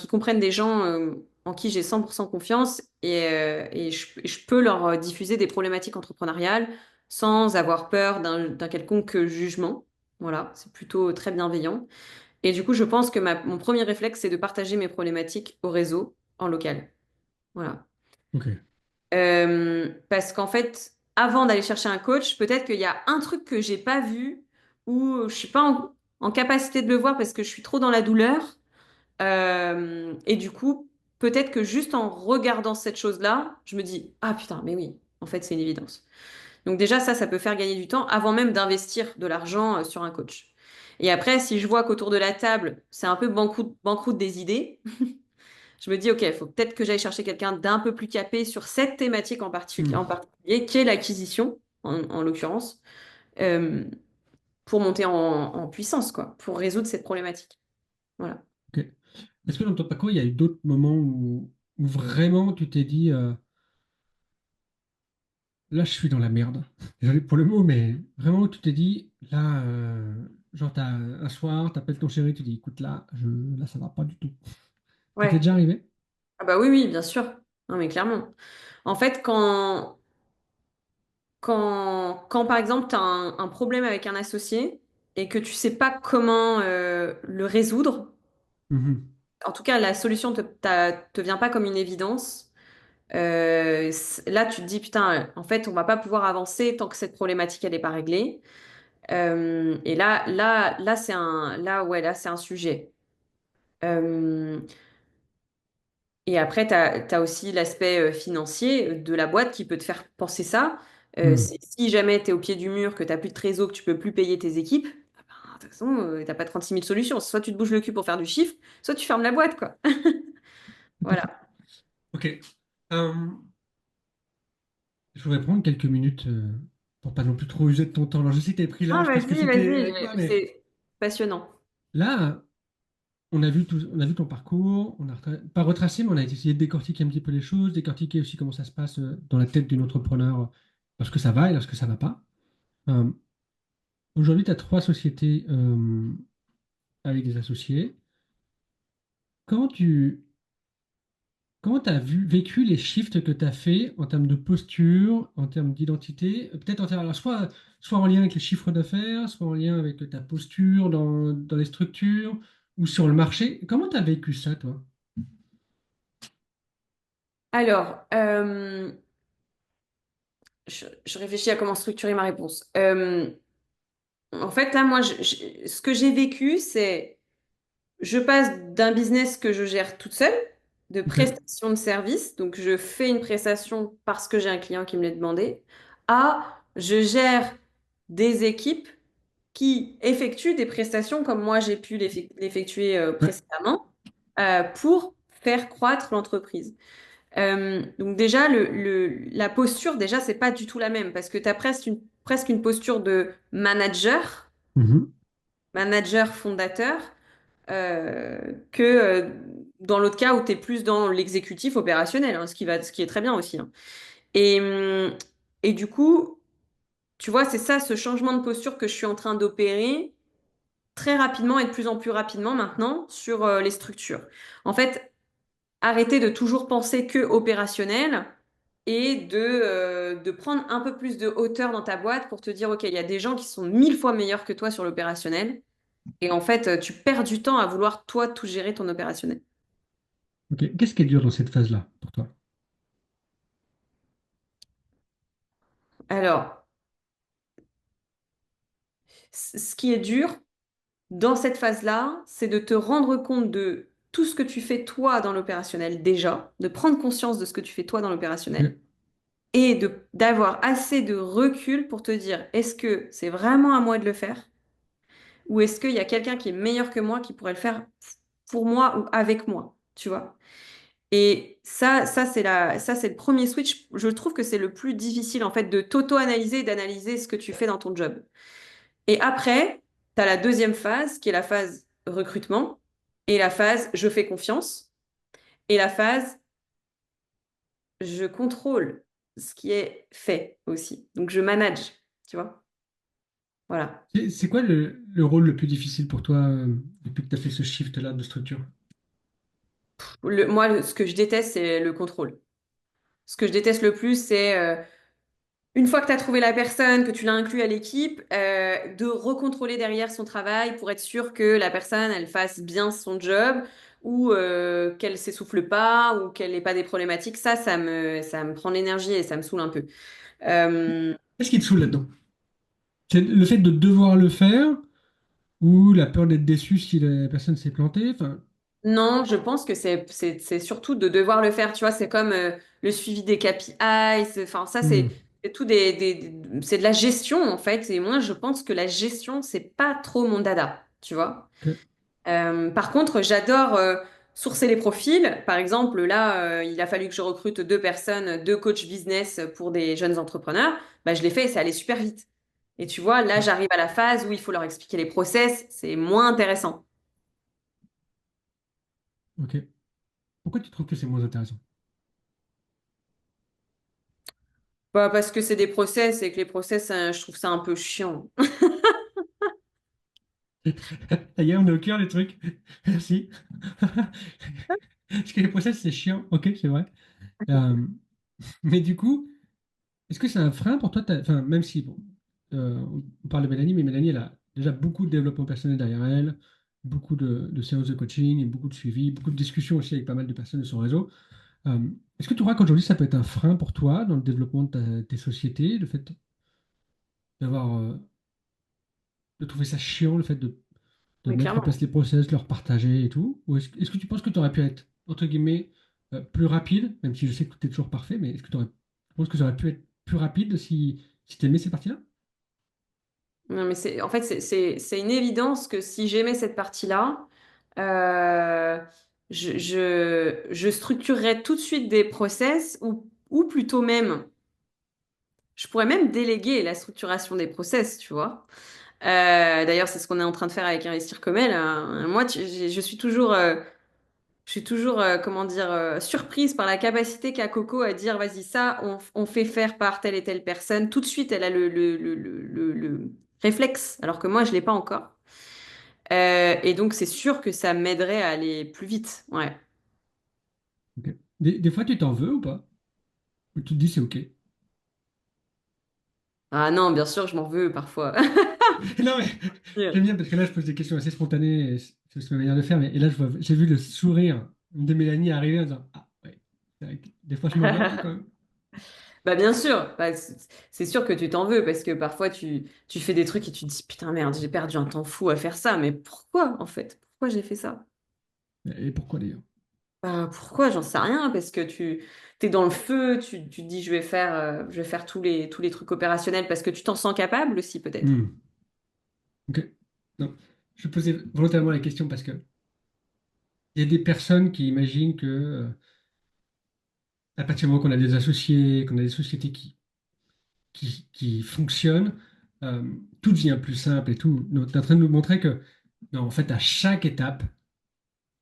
comprennent des gens en qui j'ai 100% confiance et je peux leur diffuser des problématiques entrepreneuriales sans avoir peur d'un quelconque jugement. Voilà, c'est plutôt très bienveillant. Et du coup, je pense que mon premier réflexe, c'est de partager mes problématiques au réseau en local. Voilà. Ok. Parce qu'en fait, avant d'aller chercher un coach, peut-être qu'il y a un truc que j'ai pas vu ou je suis pas en capacité de le voir parce que je suis trop dans la douleur. Et du coup, peut-être que juste en regardant cette chose-là, je me dis, ah putain, mais oui, en fait, c'est une évidence. Donc déjà, ça peut faire gagner du temps avant même d'investir de l'argent sur un coach. Et après, si je vois qu'autour de la table, c'est un peu banqueroute des idées, je me dis, OK, il faut peut-être que j'aille chercher quelqu'un d'un peu plus capé sur cette thématique en Hmm. particulier, qui est l'acquisition, en l'occurrence, euh, pour monter en puissance, quoi, pour résoudre cette problématique. Voilà. Ok. Est-ce que dans ton parcours, il y a eu d'autres moments où vraiment tu t'es dit, là, je suis dans la merde. Désolé pour le mot, mais vraiment où tu t'es dit, là, genre, un soir, t'appelles ton chéri, tu dis, écoute, là, ça va pas du tout. Ça t'est Ouais. déjà arrivé? Ah bah oui, oui, bien sûr. Non, mais clairement. En fait, quand par exemple, tu as un problème avec un associé et que tu sais pas comment le résoudre, Mhm. en tout cas, la solution te vient pas comme une évidence. Là, tu te dis, putain, en fait, on va pas pouvoir avancer tant que cette problématique, elle n'est pas réglée. Et là, c'est un sujet. Euh, et après, tu as aussi l'aspect financier de la boîte qui peut te faire penser ça. Hmm. Si jamais tu es au pied du mur, que tu n'as plus de trésor, que tu peux plus payer tes équipes, ah ben, de toute façon, tu n'as pas 36 000 solutions. Soit tu te bouges le cul pour faire du chiffre, soit tu fermes la boîte, quoi. Tout à fait. Voilà. Ok. Euh, je voudrais prendre quelques minutes pour pas non plus trop user de ton temps. Alors, je sais que t'es pris Ah, large parce que vas-y, c'était vas-y, avec moi, mais c'est passionnant. là, on a vu ton parcours, on a pas retracé, mais on a essayé de décortiquer un petit peu les choses, décortiquer aussi comment ça se passe dans la tête d'un entrepreneur lorsque ça va et lorsque ça va pas. Euh, Aujourd'hui, tu as trois sociétés avec des associés. Comment tu comment as vécu les shifts que tu as fait en termes de posture, en termes d'identité, peut-être en termes, alors soit en lien avec les chiffres d'affaires, soit en lien avec ta posture dans les structures ou sur le marché. Comment tu as vécu ça, toi? Alors, je réfléchis à comment structurer ma réponse. En fait, là, moi, ce que j'ai vécu, c'est je passe d'un business que je gère toute seule, de Ok. prestation de service, donc je fais une prestation parce que j'ai un client qui me l'a demandé, à je gère des équipes qui effectuent des prestations comme moi j'ai pu l'effectuer Ouais. précédemment pour faire croître l'entreprise. Donc déjà, la posture, déjà, c'est pas du tout la même parce que tu as presque une posture de Mhm. manager fondateur, que dans l'autre cas où tu es plus dans l'exécutif opérationnel, hein, ce qui est très bien aussi. Hein. Et, hum, et du coup, tu vois, c'est ça, ce changement de posture que je suis en train d'opérer très rapidement et de plus en plus rapidement maintenant sur les structures. En fait, arrêter de toujours penser que opérationnel et de prendre un peu plus de hauteur dans ta boîte pour te dire, OK, il y a des gens qui sont 1000 fois meilleurs que toi sur l'opérationnel. Et en fait, tu perds du temps à vouloir, toi, tout gérer ton opérationnel. Ok. Qu'est-ce qui est dur dans cette phase-là pour toi? Alors, ce qui est dur dans cette phase-là, c'est de te rendre compte de tout ce que tu fais toi dans l'opérationnel déjà, de prendre conscience de ce que tu fais toi dans l'opérationnel Ok. et d'avoir assez de recul pour te dire, est-ce que c'est vraiment à moi de le faire ou est-ce qu'il y a quelqu'un qui est meilleur que moi qui pourrait le faire pour moi ou avec moi, tu vois? Et ça, c'est le premier switch. Je trouve que c'est le plus difficile, en fait, de t'auto-analyser et d'analyser ce que tu fais dans ton job. Et après, tu as la deuxième phase, qui est la phase recrutement, et la phase je fais confiance, et la phase je contrôle ce qui est fait aussi. Donc, je manage, tu vois. Voilà. C'est quoi le rôle le plus difficile pour toi depuis que tu as fait ce shift-là de structure? Ce que je déteste, c'est le contrôle. Ce que je déteste le plus, c'est une fois que tu as trouvé la personne, que tu l'as inclus à l'équipe, de recontrôler derrière son travail pour être sûr que la personne, elle fasse bien son job ou qu'elle s'essouffle pas ou qu'elle n'ait pas des problématiques. Ça me prend l'énergie et ça me saoule un peu. Euh, Qu'est-ce qui te saoule là-dedans? C'est le fait de devoir le faire ou la peur d'être déçu si la personne s'est plantée? Enfin, Non, je pense que c'est surtout de devoir le faire. Tu vois, c'est comme le suivi des KPI. Enfin, ça, hmm, c'est tout c'est de la gestion, en fait. Et moi, je pense que la gestion, c'est pas trop mon dada. Tu vois. ok. Par contre, j'adore sourcer les profils. Par exemple, là, il a fallu que je recrute deux personnes, deux coachs business pour des jeunes entrepreneurs. Bah, je l'ai fait et ça allait super vite. Et tu vois, là, j'arrive à la phase où il faut leur expliquer les process. C'est moins intéressant. Ok. Pourquoi tu trouves que c'est moins intéressant? Bah, parce que c'est des process et que les process, je trouve ça un peu chiant. Ça y est, on est au cœur des trucs. Merci. Parce que les process, c'est chiant. Ok, c'est vrai. Euh, mais du coup, est-ce que c'est un frein pour toi? Enfin, même si, bon, on parle de Mélanie, mais Mélanie, elle a déjà beaucoup de développement personnel derrière elle, beaucoup de séances de coaching, et beaucoup de suivi, beaucoup de discussions aussi avec pas mal de personnes de son réseau. Euh, Est-ce que tu crois qu'aujourd'hui, ça peut être un frein pour toi dans le développement de tes sociétés, le fait d'avoir, de trouver ça chiant, le fait de Mais mettre en clairement. place les process, leur partager et tout? Ou est-ce que tu penses que tu aurais pu être, entre guillemets, plus rapide, même si je sais que tu es toujours parfait, mais est-ce que tu penses que ça aurait pu être plus rapide si tu aimais ces parties-là? Non, mais en fait, c'est une évidence que si j'aimais cette partie-là, euh, je structurerais tout de suite des process ou plutôt même, je pourrais même déléguer la structuration des process, tu vois. D'ailleurs, c'est ce qu'on est en train de faire avec Investir comme elle. Moi, je suis toujours, comment dire, surprise par la capacité qu'a Coco à dire, vas-y, ça, on fait faire par telle et telle personne. Tout de suite, elle a le réflexe, alors que moi, je l'ai pas encore. Et donc, c'est sûr que ça m'aiderait à aller plus vite. Ouais. Ok. Des fois, tu t'en veux ou pas? Ou tu te dis c'est ok? Ah non, bien sûr, je m'en veux parfois. Non, mais j'aime bien parce que là, je pose des questions assez spontanées, et c'est aussi ma manière de faire, mais et là, j'ai vu le sourire de Mélanie arriver en disant ah, ouais, c'est vrai que des fois, je m'en veux un peu quand même. Bah bien sûr, bah, c'est sûr que tu t'en veux parce que parfois tu fais des trucs et tu te dis putain merde, j'ai perdu un temps fou à faire ça, mais pourquoi en fait? Pourquoi j'ai fait ça? Et pourquoi d'ailleurs? Bah, pourquoi? J'en sais rien, parce que tu t'es dans le feu, tu te dis je vais faire tous les trucs opérationnels parce que tu t'en sens capable aussi, peut-être. Hmm, ok. Non, je posais volontairement la question parce que il y a des personnes qui imaginent que à partir du moment qu'on a des associés, qu'on a des sociétés qui fonctionnent, euh, tout devient plus simple et tout. Donc, tu es en train de nous montrer que, non, en fait, à chaque étape,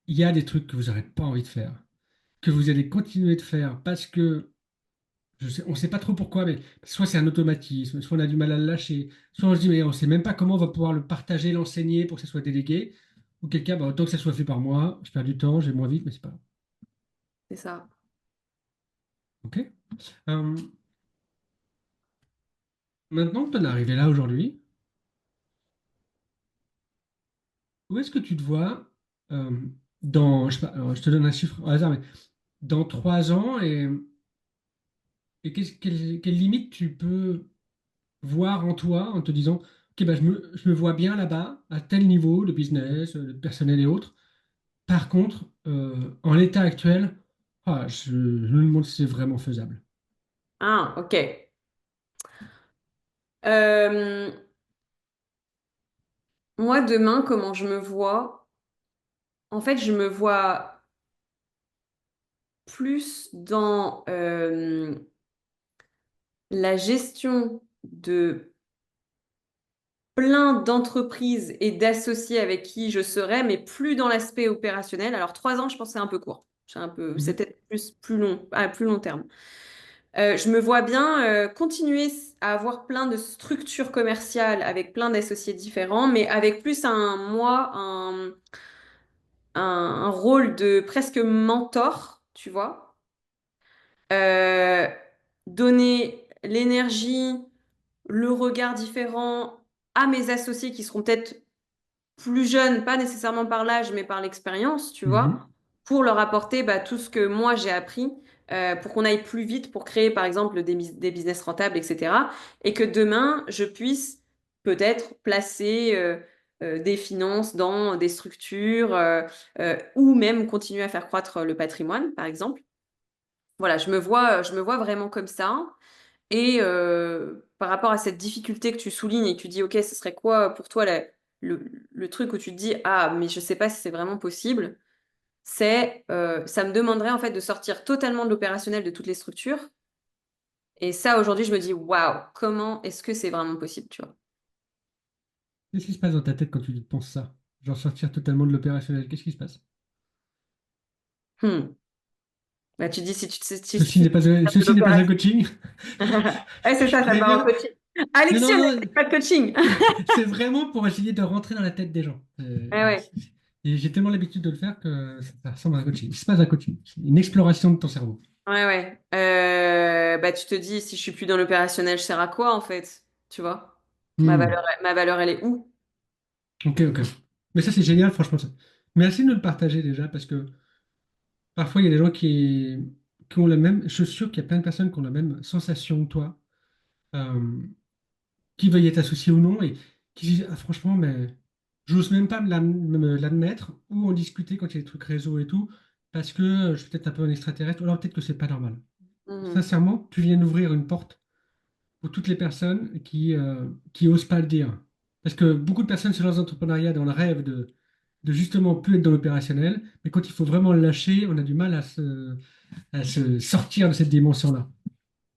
il y a des trucs que vous n'aurez pas envie de faire, que vous allez continuer de faire parce que, on ne sait pas trop pourquoi, mais soit c'est un automatisme, soit on a du mal à le lâcher, soit on se dit, mais on ne sait même pas comment on va pouvoir le partager, l'enseigner pour que ça soit délégué, ou quelqu'un, bah, autant que ça soit fait par moi, je perds du temps, j'ai moins vite, mais c'est pas grave. C'est ça. OK? Euh, Maintenant que tu en es arrivé là aujourd'hui, où est-ce que tu te vois je sais pas, alors, je te donne un chiffre au hasard, mais dans 3 ans, et quelle limite tu peux voir en toi en te disant, OK, bah, je me vois bien là-bas, à tel niveau de business, de personnel et autres. Par contre, en l'état actuel, je me demande si c'est vraiment faisable. Ah, ok. Euh, Moi, demain, comment je me vois? En fait, je me vois plus dans la gestion de plein d'entreprises et d'associés avec qui je serais, mais plus dans l'aspect opérationnel. Alors, 3 ans, je pense que c'est un peu court. C'est Mhm. peut-être plus long, à plus long terme. Je me vois bien continuer à avoir plein de structures commerciales avec plein d'associés différents, mais avec plus un rôle de presque mentor, tu vois. Euh, Donner l'énergie, le regard différent à mes associés qui seront peut-être plus jeunes, pas nécessairement par l'âge, mais par l'expérience, tu vois, Mhm. pour leur apporter bah, tout ce que moi j'ai appris, pour qu'on aille plus vite pour créer, par exemple, des business rentables, etc. Et que demain, je puisse peut-être placer des finances dans des structures ou même continuer à faire croître le patrimoine, par exemple. Voilà, je me vois vraiment comme ça. Et par rapport à cette difficulté que tu soulignes et que tu dis, OK, ce serait quoi pour toi le truc où tu te dis, ah, mais je sais pas si c'est vraiment possible, ça me demanderait en fait de sortir totalement de l'opérationnel de toutes les structures. Et ça, aujourd'hui, je me dis, waouh, comment est-ce que c'est vraiment possible, tu vois? Qu'est-ce qui se passe dans ta tête quand tu penses ça? Genre sortir totalement de l'opérationnel, qu'est-ce qui se passe? Hmm. Bah, tu dis, si tu sais, si, Ceci si n'est pas un, de ceci n'est pas un l'opérationnel. coaching. Ouais, c'est Je ça part en préviens. coaching. Non, non, Alexia, non, n'est pas de coaching. c'est vraiment pour essayer de rentrer dans la tête des gens. Ouais, ouais. Et j'ai tellement l'habitude de le faire que ça ressemble à un coaching. C'est pas un coaching, c'est une exploration de ton cerveau. Ouais, ouais. Bah, tu te dis, si je suis plus dans l'opérationnel, je sers à quoi, en fait? Tu vois? Hmm. Ma valeur, elle est où? Ok, ok. Mais ça, c'est génial, franchement. Ça. Merci de nous le partager déjà, parce que parfois, il y a des gens qui ont la même. Je suis sûr qu'il y a plein de personnes qui ont la même sensation que toi, euh, qui veuillent être associés ou non, et qui disent, ah, franchement, mais j'ose même pas me l'admettre ou en discuter quand il y a des trucs réseau et tout, parce que je suis peut-être un peu un extraterrestre, ou alors peut-être que c'est pas normal. Mhm. Sincèrement, tu viens d'ouvrir une porte pour toutes les personnes qui osent pas le dire. Parce que beaucoup de personnes se lancent dans l'entrepreneuriat dans le rêve de justement plus être dans l'opérationnel, mais quand il faut vraiment le lâcher, on a du mal à se sortir de cette dimension-là.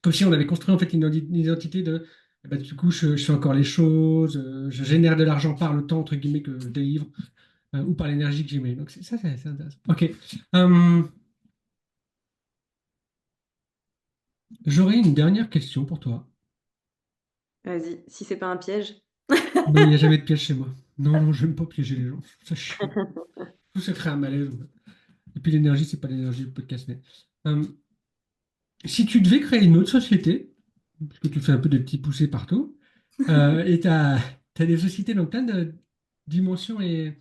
Comme si on avait construit en fait une identité de eh ben, du coup je fais encore les choses, je génère de l'argent par le temps entre guillemets que je délivre ou par l'énergie que j'y mets. Donc ça c'est intéressant. Ok. Euh, J'aurais une dernière question pour toi. Vas-y, si c'est pas un piège. Non, il n'y a jamais de piège chez moi. Non, non, je n'aime pas piéger les gens. Ça chiant. Tout ça crée un malaise. En fait. Et puis l'énergie, c'est pas l'énergie du podcast. Mais, euh, si tu devais créer une autre société, parce que tu fais un peu de petits poussés partout, et tu as des sociétés dans plein de dimensions et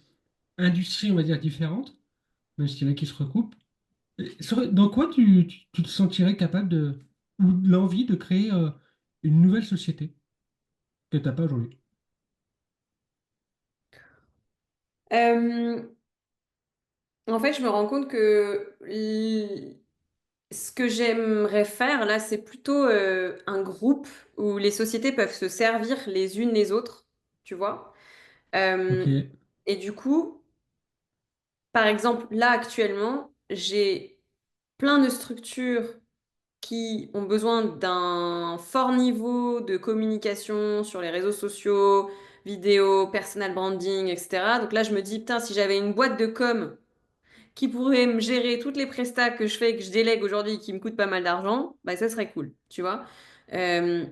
industries, on va dire, différentes, même s'il y en a qui se recoupent, dans quoi tu te sentirais capable ou de l'envie de créer une nouvelle société que tu n'as pas aujourd'hui? Euh, En fait, je me rends compte que ce que j'aimerais faire, là, c'est plutôt un groupe où les sociétés peuvent se servir les unes les autres, tu vois. Ok, Euh, et du coup, par exemple, là, actuellement, j'ai plein de structures qui ont besoin d'un fort niveau de communication sur les réseaux sociaux, vidéo, personal branding, etc. Donc là, je me dis, putain, si j'avais une boîte de com qui pourrait me gérer toutes les prestats que je fais, que je délègue aujourd'hui, et qui me coûtent pas mal d'argent, bah ça serait cool, tu vois. Euh,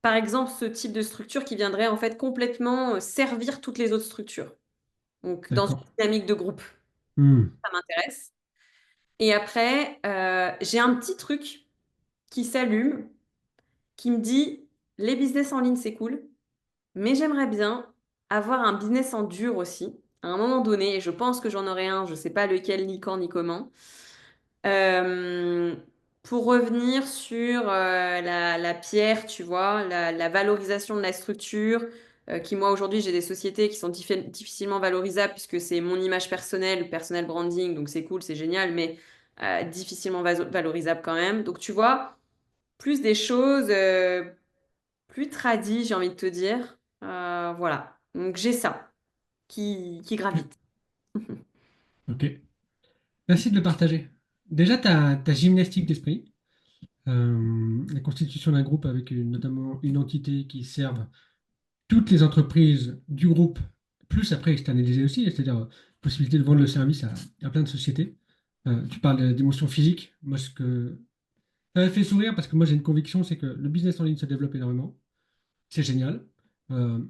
Par exemple, ce type de structure qui viendrait en fait complètement servir toutes les autres structures. Donc dans une d'accord. dynamique de groupe, Hmm, ça m'intéresse. Et après, j'ai un petit truc qui s'allume, qui me dit, les business en ligne, c'est cool, mais j'aimerais bien avoir un business en dur aussi, à un moment donné, et je pense que j'en aurai un, je sais pas lequel, ni quand, ni comment. Euh, pour revenir sur la pierre, tu vois, la valorisation de la structure, qui moi aujourd'hui j'ai des sociétés qui sont difficilement valorisables puisque c'est mon image personnelle, le personnel branding, donc c'est cool, c'est génial, mais difficilement valorisable quand même. Donc tu vois, plus des choses plus tradies, j'ai envie de te dire. Voilà, donc j'ai ça qui ok, gravite. ok. Merci de le partager. déjà, ta gymnastique d'esprit, la constitution d'un groupe avec notamment une entité qui serve toutes les entreprises du groupe, plus après externaliser aussi, c'est-à-dire possibilité de vendre le service à plein de sociétés. Tu parles de la dimension physique. Moi, ce que ça m'a fait sourire parce que moi, j'ai une conviction, c'est que le business en ligne se développe énormément. C'est génial. Euh,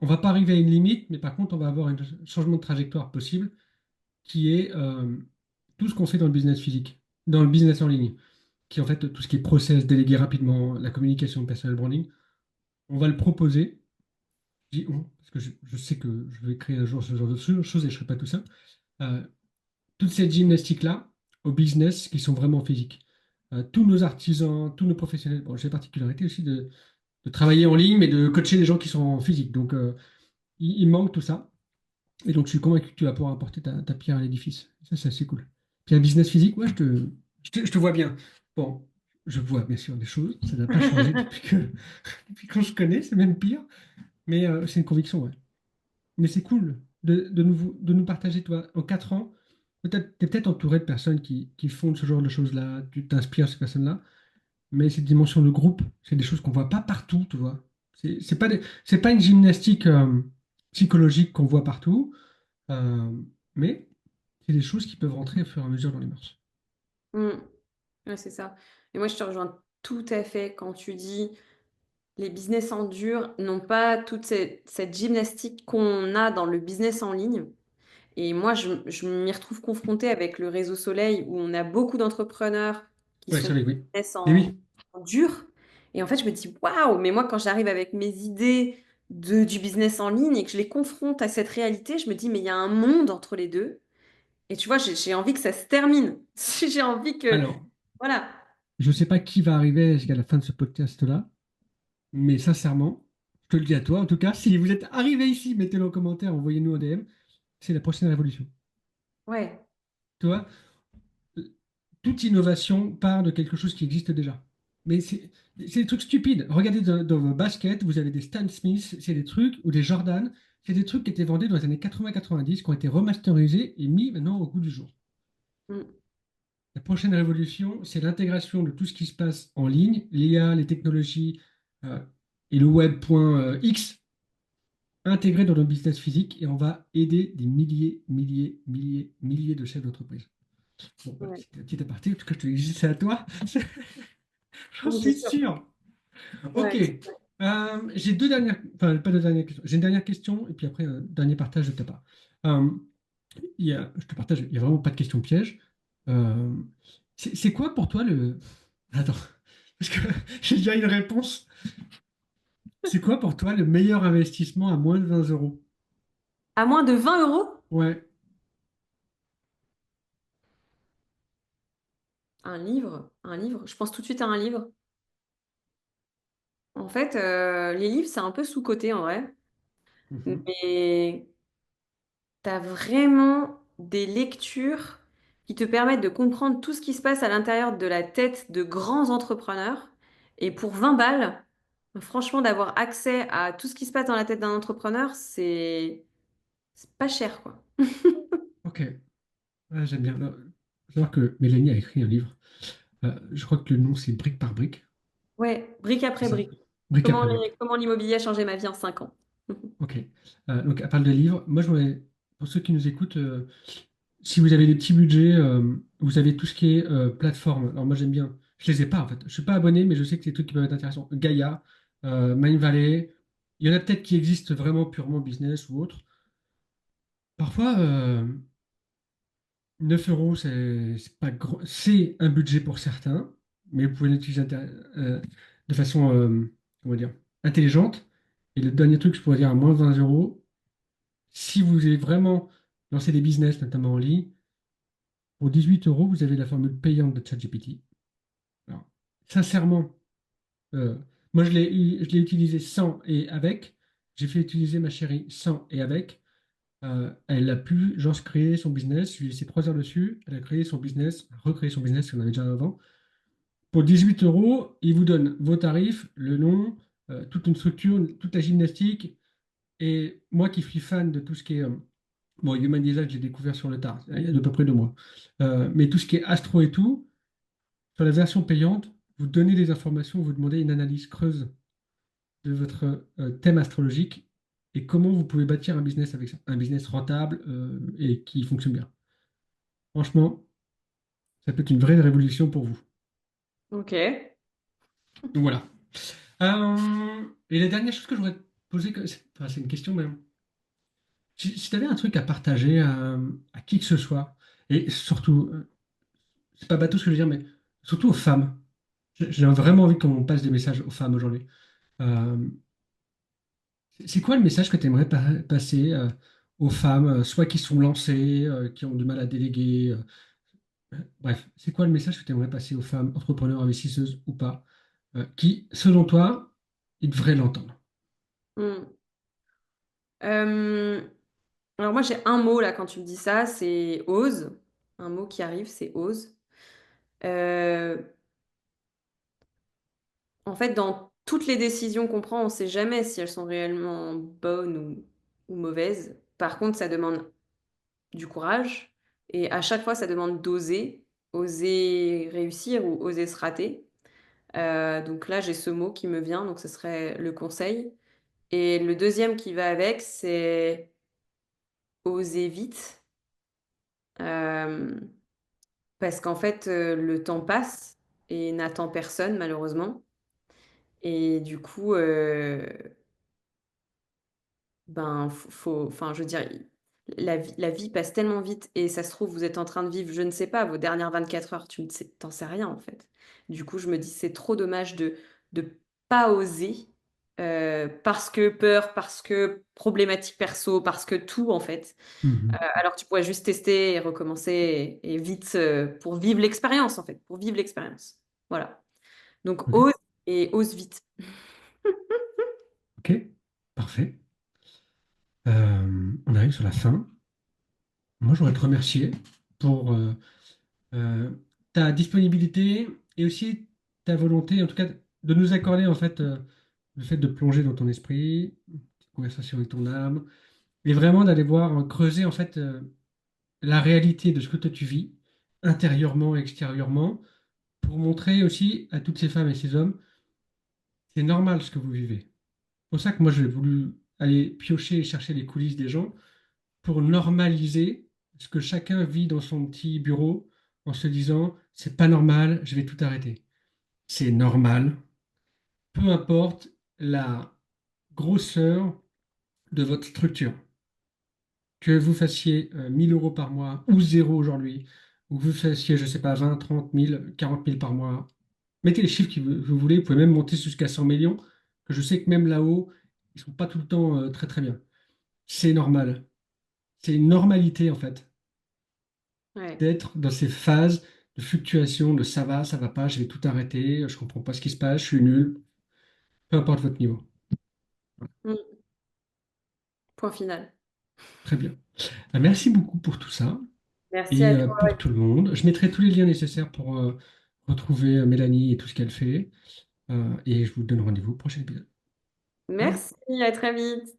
on va pas arriver à une limite, mais par contre, on va avoir un changement de trajectoire possible qui est tout ce qu'on fait dans le business physique, dans le business en ligne, qui est en fait tout ce qui est process, délégué rapidement, la communication, personnel branding. On va le proposer. Je dis on, parce que je sais que je vais créer un jour ce genre de choses et je ne serai pas tout seul. Euh, toute cette gymnastique-là au business qui sont vraiment physiques. Tous nos artisans, tous nos professionnels, bon, j'ai la particularité aussi de travailler en ligne, mais de coacher des gens qui sont en physique. Donc, il manque tout ça. Et donc, je suis convaincu que tu vas pouvoir apporter ta pierre à l'édifice. Ça, c'est assez cool. Puis un business physique, ouais, je te vois bien. Bon, je vois bien sûr des choses. Ça n'a pas changé depuis qu'on se connaît, c'est même pire. Mais c'est une conviction, ouais. Mais c'est cool de nous partager, toi, en 4 ans. Peut-être, tu es peut-être entouré de personnes qui font ce genre de choses-là. Tu t'inspires ces personnes-là. Mais cette dimension de groupe, c'est des choses qu'on voit pas partout, tu vois. C'est pas une gymnastique psychologique qu'on voit partout, euh, mais c'est des choses qui peuvent rentrer au fur et à mesure dans les mœurs. Mm. Ouais, c'est ça. Et moi, je te rejoins tout à fait quand tu dis les business en dur n'ont pas toute cette gymnastique qu'on a dans le business en ligne. Et moi, je m'y retrouve confrontée avec le réseau Soleil où on a beaucoup d'entrepreneurs qui Ouais, sont c'est vrai, oui. business Mais oui, en dur. Et en fait, je me dis, waouh, mais moi, quand j'arrive avec mes idées du business en ligne et que je les confronte à cette réalité, je me dis, mais il y a un monde entre les deux. Et tu vois, j'ai envie que ça se termine. J'ai envie que... alors, Voilà. je ne sais pas qui va arriver jusqu'à la fin de ce podcast-là, mais sincèrement, je te le dis à toi, en tout cas, si vous êtes arrivé ici, mettez-le en commentaire, envoyez-nous un DM, c'est la prochaine révolution. Ouais. Tu vois, toute innovation part de quelque chose qui existe déjà. Mais c'est des trucs stupides. Regardez dans vos baskets, vous avez des Stan Smith, c'est des trucs, ou des Jordan, c'est des trucs qui étaient vendus dans les années 80-90, qui ont été remasterisés et mis maintenant au goût du jour. Mm. La prochaine révolution, c'est l'intégration de tout ce qui se passe en ligne, l'IA, les technologies euh, et le web.x intégrés dans nos business physique et on va aider des milliers, milliers, milliers, milliers de chefs d'entreprise. Bon, voilà, Ouais. c'était un petit aparté. En tout cas, je te dis, c'est à toi. J'en Non, c'est suis sûr. sûr. Ok. Ouais. J'ai deux dernières, enfin pas deux dernières questions. J'ai une dernière question et puis après un dernier partage de ta part. Euh, je te partage, il n'y a vraiment pas de question piège. Euh, c'est quoi pour toi le... Attends, parce que j'ai déjà une réponse. C'est quoi pour toi le meilleur investissement à moins de 20 euros? À moins de 20 euros, Ouais. un livre. Un livre. Je pense tout de suite à un livre. En fait, les livres, c'est un peu sous-coté en vrai. Mhm. Mais tu as vraiment des lectures qui te permettent de comprendre tout ce qui se passe à l'intérieur de la tête de grands entrepreneurs. Et pour 20 balles, franchement, d'avoir accès à tout ce qui se passe dans la tête d'un entrepreneur, c'est pas cher, quoi. Ok. Ouais, j'aime bien. Faut savoir que Mélanie a écrit un livre. Je crois que le nom c'est Brique par brique. Ouais, brique C'est après ça. brique. Brique Comment, après brique. comment l'immobilier a changé ma vie en 5 ans. Ok. Donc, elle parle de livres. Moi, pour ceux qui nous écoutent, si vous avez des petits budgets, vous avez tout ce qui est plateforme. Alors, moi, j'aime bien. Je les ai pas, en fait. Je suis pas abonné, mais je sais que c'est des trucs qui peuvent être intéressants. Gaia, Mindvalley. Il y en a peut-être qui existent vraiment purement business ou autre. Parfois, 9 euros, c'est pas grand. C'est un budget pour certains, mais vous pouvez l'utiliser de façon, comment dire, intelligente. Et le dernier truc, je pourrais dire à moins 20 euros, si vous voulez vraiment lancer des business, notamment en ligne, pour 18 euros, vous avez la formule payante de ChatGPT. Alors, sincèrement, euh, moi je l'ai utilisé sans et avec. J'ai fait utiliser ma chérie sans et avec. Elle a pu, genre, se créer son business. Je lui ai laissé 3 heures dessus. Elle a créé son business, recréé son business qu'on avait déjà avant. Pour 18 euros, il vous donne vos tarifs, le nom, toute une structure, toute la gymnastique. Et moi qui suis fan de tout ce qui est Bon, Human Design, j'ai découvert sur le tard, il y a à peu près 2 mois. Mais tout ce qui est astro et tout, sur la version payante, vous donnez des informations, vous demandez une analyse creuse de votre thème astrologique et comment vous pouvez bâtir un business avec ça, un business rentable et qui fonctionne bien. Franchement, ça peut être une vraie révolution pour vous. Ok. Donc voilà. Et la dernière chose que j'aurais posée, enfin, c'est une question même. Si tu avais un truc à partager à qui que ce soit, et surtout, c'est pas bateau ce que je veux dire, mais surtout aux femmes. J'ai vraiment envie qu'on passe des messages aux femmes aujourd'hui. Euh, c'est quoi le message que tu aimerais passer aux femmes, soit qui sont lancées, qui ont du mal à déléguer, bref, c'est quoi le message que tu aimerais passer aux femmes, entrepreneurs, investisseuses ou pas, qui, selon toi, ils devraient l'entendre? Hmm. Euh, alors moi j'ai un mot là quand tu me dis ça, c'est ose. Un mot qui arrive, c'est ose. Euh, En fait, dans toutes les décisions qu'on prend, on ne sait jamais si elles sont réellement bonnes ou mauvaises. Par contre, ça demande du courage. Et à chaque fois, ça demande d'oser, oser réussir ou oser se rater. Donc là, j'ai ce mot qui me vient, donc ce serait le conseil. Et le deuxième qui va avec, c'est oser vite. Euh, Parce qu'en fait, le temps passe et n'attend personne, malheureusement. Et du coup, ben, enfin, je veux dire, la vie passe tellement vite et ça se trouve, vous êtes en train de vivre, je ne sais pas, vos dernières 24 heures, tu ne sais, t'en sais rien en fait. Du coup, je me dis, c'est trop dommage de pas oser parce que peur, parce que problématique perso, parce que tout en fait. Mhm. Alors que tu pourrais juste tester et recommencer et vite pour vivre l'expérience en fait, pour vivre l'expérience. Voilà. Donc, Ok, ose et ose vite. ok, parfait. On arrive sur la fin. Moi, je voudrais te remercier pour euh, ta disponibilité et aussi ta volonté, en tout cas, de nous accorder en fait le fait de plonger dans ton esprit, une conversation avec ton âme, et vraiment d'aller voir, creuser en fait la réalité de ce que toi tu vis, intérieurement et extérieurement, pour montrer aussi à toutes ces femmes et ces hommes, c'est normal ce que vous vivez. C'est pour ça que moi j'ai voulu aller piocher et chercher les coulisses des gens pour normaliser ce que chacun vit dans son petit bureau en se disant, c'est pas normal, je vais tout arrêter. C'est normal, peu importe la grosseur de votre structure. Que vous fassiez 1000 euros par mois ou zéro aujourd'hui, ou que vous fassiez, je sais pas, 20, 30 000, 40 000 par mois, mettez les chiffres que vous voulez, vous pouvez même monter jusqu'à 100 millions, que je sais que même là-haut, ils sont pas tout le temps très très bien. C'est normal. C'est une normalité en fait Ouais. d'être dans ces phases de fluctuation, de ça va pas, je vais tout arrêter, je comprends pas ce qui se passe, je suis nul, peu importe votre niveau. Mm. Point final. Très bien. Merci beaucoup pour tout ça Merci et à toi. pour tout le monde. Je mettrai tous les liens nécessaires pour retrouver Mélanie et tout ce qu'elle fait. Et je vous donne rendez-vous au prochain épisode. Bye. Merci, à très vite.